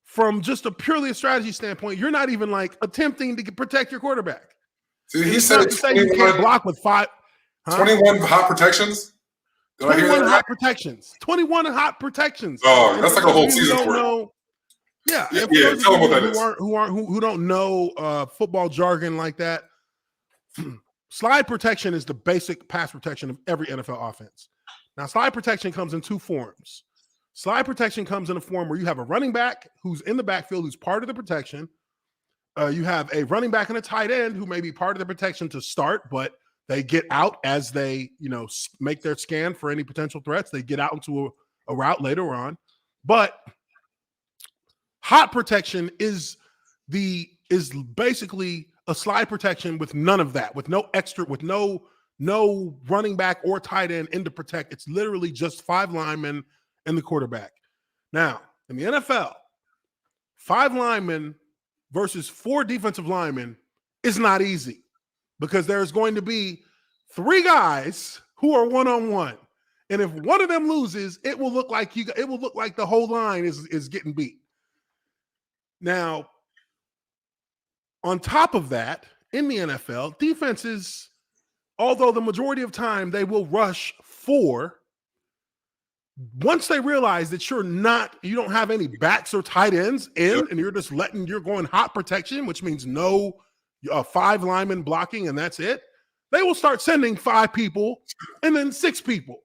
[SPEAKER 1] from just a purely a strategy standpoint, you're not even like attempting to protect your quarterback.
[SPEAKER 2] See, he said
[SPEAKER 1] you can't block with
[SPEAKER 2] 21 hot protections.
[SPEAKER 1] 21 hot protections. 21 hot protections.
[SPEAKER 2] Oh, that's like a whole season for it.
[SPEAKER 1] Yeah,
[SPEAKER 2] tell them what that is.
[SPEAKER 1] Who don't know football jargon like that. Slide protection is the basic pass protection of every NFL offense. Now, slide protection comes in two forms. Slide protection comes in a form where you have a running back who's in the backfield, who's part of the protection. You have a running back and a tight end who may be part of the protection to start, but they get out as they, make their scan for any potential threats. They get out into a route later on. But hot protection is basically a slide protection with none of that, with no extra, with no running back or tight end in to protect. It's literally just 5 linemen and the quarterback. Now, in the NFL, 5 linemen versus 4 defensive linemen is not easy because there's going to be 3 guys who are one-on-one. And if one of them loses, it will look like the whole line is getting beat. Now, on top of that, in the NFL, defenses, although the majority of time they will rush 4, once they realize that you don't have any backs or tight ends in, and you're going hot protection, which means no 5 linemen blocking, and that's it, they will start sending 5 people and then 6 people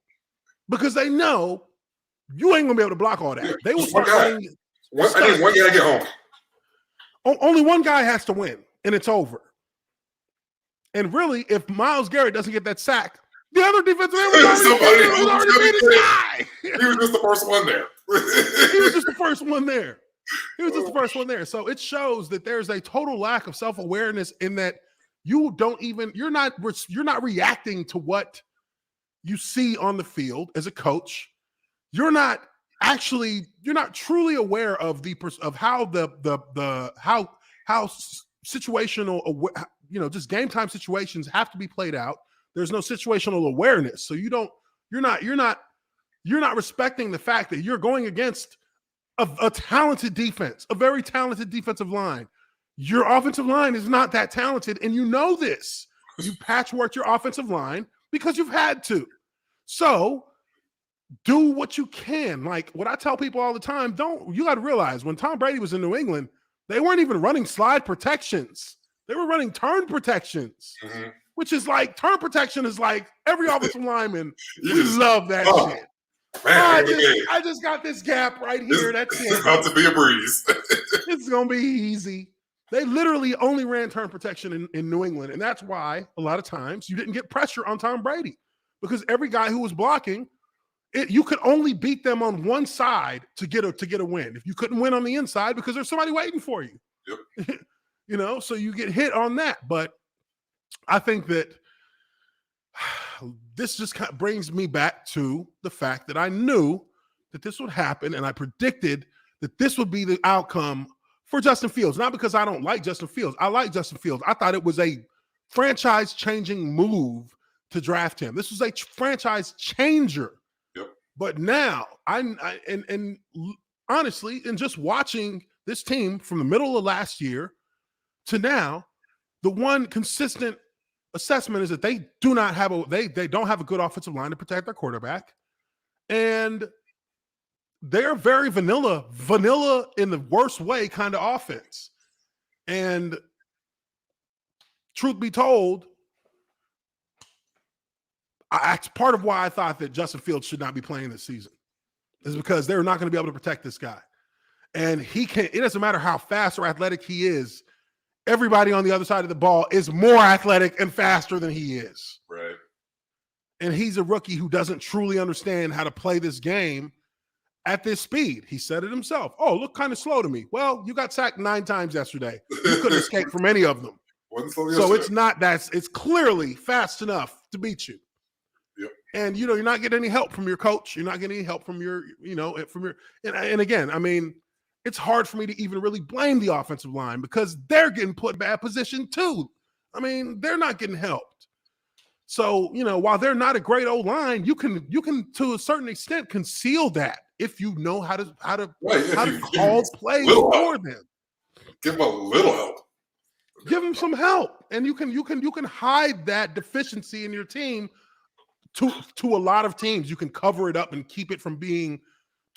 [SPEAKER 1] because they know you ain't gonna be able to block all that. They will start saying,
[SPEAKER 2] I need one guy to get home.
[SPEAKER 1] Only one guy has to win, and it's over. And really, if Myles Garrett doesn't get that sack, the other defensive end was already beat his guy.
[SPEAKER 2] He was just the first one there.
[SPEAKER 1] He was just the first one there. So it shows that there's a total lack of self-awareness in that you're not reacting to what you see on the field as a coach. You're not truly aware of how situational, just game time situations have to be played out. There's no situational awareness. So you're not respecting the fact that you're going against a talented defense, a very talented defensive line. Your offensive line is not that talented, and you know this. You patchwork your offensive line because you've had to. So do what you can. Like what I tell people all the time, you got to realize when Tom Brady was in New England, they weren't even running slide protections. They were running turn protections. Mm-hmm. Which is like turn protection is like every offensive lineman. We love that shit. Man, I just got this gap right here. That's it.
[SPEAKER 2] It's about to be a breeze.
[SPEAKER 1] It's gonna be easy. They literally only ran turn protection in New England, and that's why a lot of times you didn't get pressure on Tom Brady because every guy who was blocking, you could only beat them on one side to get a win. If you couldn't win on the inside because there's somebody waiting for you, yep. So you get hit on that, but. I think that this just kind of brings me back to the fact that I knew that this would happen, and I predicted that this would be the outcome for Justin Fields. Not because I don't like Justin Fields. I like Justin Fields. I thought it was a franchise-changing move to draft him. This was a franchise changer.
[SPEAKER 2] Yep.
[SPEAKER 1] But now, and honestly, in just watching this team from the middle of last year to now, the one consistent assessment is that they do not have they don't have a good offensive line to protect their quarterback. And they're very vanilla in the worst way kind of offense. And truth be told, that's part of why I thought that Justin Fields should not be playing this season, is because they're not going to be able to protect this guy. And he can't, it doesn't matter how fast or athletic he is. Everybody on the other side of the ball is more athletic and faster than he is.
[SPEAKER 2] Right.
[SPEAKER 1] And he's a rookie who doesn't truly understand how to play this game at this speed. He said it himself. Oh, look kind of slow to me. Well, you got sacked 9 times yesterday. You couldn't escape from any of them. So it's not that, it's clearly fast enough to beat you.
[SPEAKER 2] Yep.
[SPEAKER 1] And, you know, you're not getting any help from your coach. You're not getting any help from your, and again, I mean, it's hard for me to even really blame the offensive line because they're getting put in bad position too. I mean, they're not getting helped. So, you know, while they're not a great old line, you can to a certain extent conceal that if you know how to call plays for them.
[SPEAKER 2] Give them a little help.
[SPEAKER 1] Give them some help, and you can hide that deficiency in your team to a lot of teams. You can cover it up and keep you from being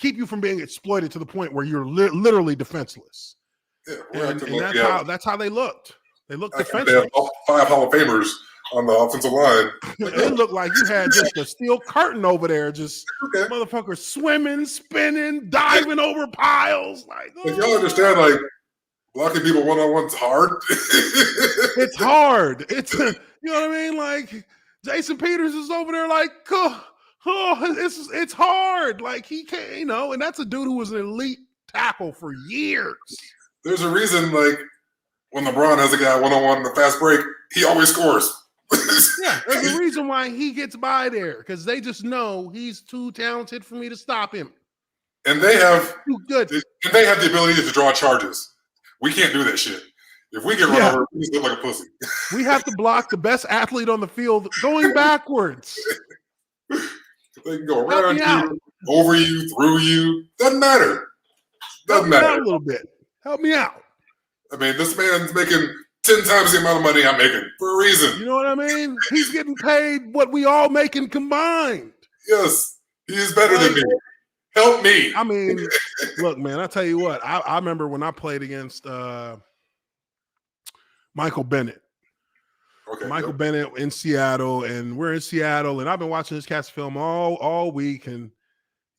[SPEAKER 1] exploited to the point where you're literally defenseless.
[SPEAKER 2] Yeah,
[SPEAKER 1] and that's how they looked. They looked defenseless.
[SPEAKER 2] They had 5 Hall of Famers on the offensive line.
[SPEAKER 1] It looked like you had just a steel curtain over there, just motherfuckers swimming, spinning, diving over piles. Like,
[SPEAKER 2] y'all understand, like, blocking people one-on-one's hard.
[SPEAKER 1] It's hard. It's, you know what I mean? Like, Jason Peters is over there like, it's hard. Like, he can't, you know, and that's a dude who was an elite tackle for years.
[SPEAKER 2] There's a reason, like, when LeBron has a guy one-on-one in the fast break, he always scores.
[SPEAKER 1] Yeah, there's a reason why he gets by there, because they just know he's too talented for me to stop him.
[SPEAKER 2] And they have
[SPEAKER 1] too good.
[SPEAKER 2] And they have the ability to draw charges. We can't do that shit. If we get run over, we just look like a pussy.
[SPEAKER 1] We have to block the best athlete on the field going backwards.
[SPEAKER 2] They can go around you, over you, through you. Doesn't matter.
[SPEAKER 1] Help me out a little bit. Help me out.
[SPEAKER 2] I mean, this man's making 10 times the amount of money I'm making for a reason.
[SPEAKER 1] You know what I mean? He's getting paid what we all making combined.
[SPEAKER 2] Yes, he's better than me. Help me.
[SPEAKER 1] I mean, look, man, I tell you what. I remember when I played against Michael Bennett.
[SPEAKER 2] Okay,
[SPEAKER 1] Michael Bennett in Seattle, and we're in Seattle, and I've been watching this cat's film all week, and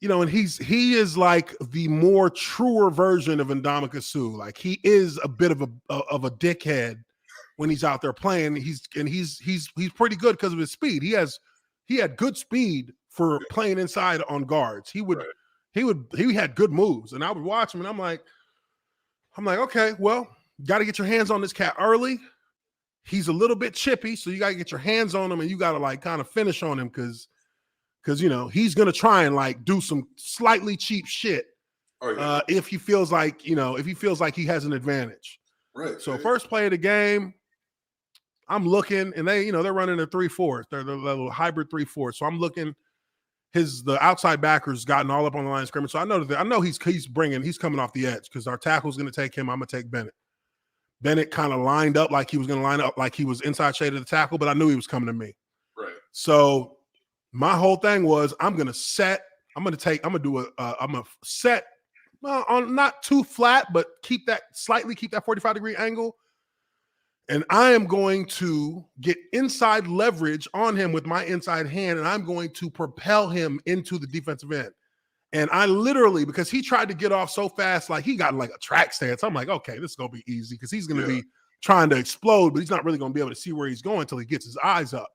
[SPEAKER 1] you know, and he is like the more truer version of Ndamukong Suh. Like, he is a bit of a dickhead when he's out there playing. He's pretty good because of his speed. He had good speed for playing inside on guards. He had good moves, and I would watch him, and I'm like, okay, well, got to get your hands on this cat early. He's a little bit chippy, so you got to get your hands on him, and you got to like kind of finish on him because you know he's gonna try and like do some slightly cheap shit if he feels like he has an advantage.
[SPEAKER 2] Right.
[SPEAKER 1] So first play of the game, I'm looking, and they're running a 3-4. They're the little hybrid 3-4. So I'm looking. The outside backer's gotten all up on the line of scrimmage. So I know he's coming off the edge because our tackle's going to take him. I'm going to take Bennett. Bennett kind of lined up like he was going to line up like he was inside shade of the tackle, but I knew he was coming to me.
[SPEAKER 2] Right.
[SPEAKER 1] So my whole thing was I'm going to set on not too flat, but keep that 45-degree angle. And I am going to get inside leverage on him with my inside hand, and I'm going to propel him into the defensive end. And I literally, because he tried to get off so fast, like he got like a track stance. I'm like, okay, this is going to be easy because he's going to be trying to explode, but he's not really going to be able to see where he's going until he gets his eyes up.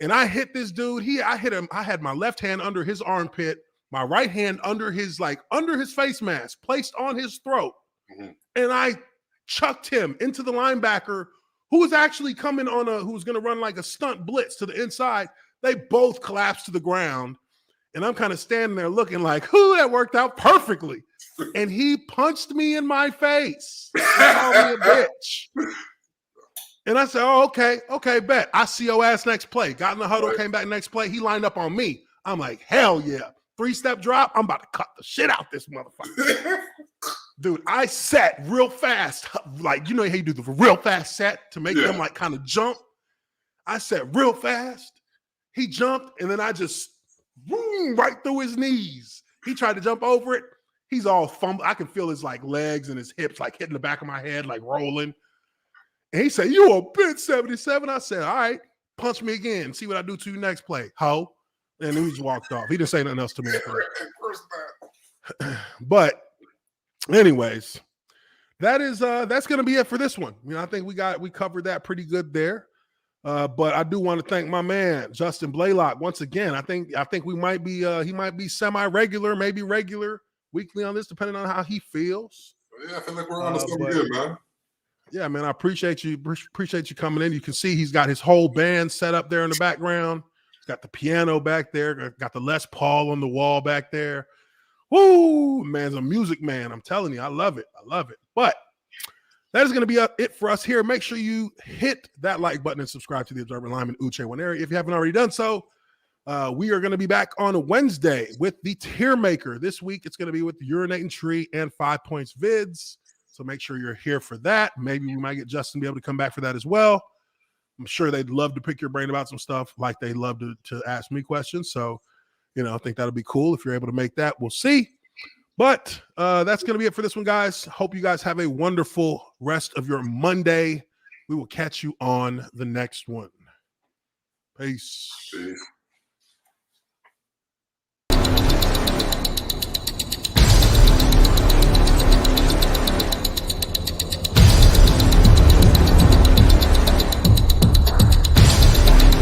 [SPEAKER 1] And I hit this dude. I hit him. I had my left hand under his armpit, my right hand under his face mask, placed on his throat. Mm-hmm. And I chucked him into the linebacker who was actually coming who was going to run like a stunt blitz to the inside. They both collapsed to the ground. And I'm kind of standing there looking like, that worked out perfectly. And he punched me in my face and called me a bitch. And I said, oh, okay, bet. I see your ass next play. Got in the huddle, came back next play. He lined up on me. I'm like, hell yeah. 3-step drop. I'm about to cut the shit out this motherfucker. Dude, I set real fast. Like, you know how you do the real fast set to make them like kind of jump? I set real fast. He jumped, and then I just right through his knees. He tried to jump over it. He's all fumble. I can feel his like legs and his hips like hitting the back of my head, like rolling. And he said, "You a bitch, 77." I said, "All right, punch me again. See what I do to you next play, ho." And he just walked off. He didn't say nothing else to me. But anyways, that's gonna be it for this one. I think we covered that pretty good there. But I do want to thank my man Justin Blalock once again. I think we might be he might be semi-regular, maybe regular weekly on this, depending on how he feels.
[SPEAKER 2] Yeah, I feel like we're on to something good, man.
[SPEAKER 1] Yeah, man, I appreciate you. Appreciate you coming in. You can see he's got his whole band set up there in the background. He's got the piano back there. Got the Les Paul on the wall back there. Woo, man's a music man. I'm telling you, I love it. I love it. But that is going to be it for us here. Make sure you hit that like button and subscribe to the Observer Lineman Uche Waneri if you haven't already done so. We are going to be back on a Wednesday with the tier maker. This week, it's going to be with the Urinating Tree and 5 Points Vids. So make sure you're here for that. Maybe we might get Justin to be able to come back for that as well. I'm sure they'd love to pick your brain about some stuff like they love to ask me questions. So, I think that'll be cool if you're able to make that. We'll see. But that's going to be it for this one, guys. Hope you guys have a wonderful rest of your Monday. We will catch you on the next one. Peace.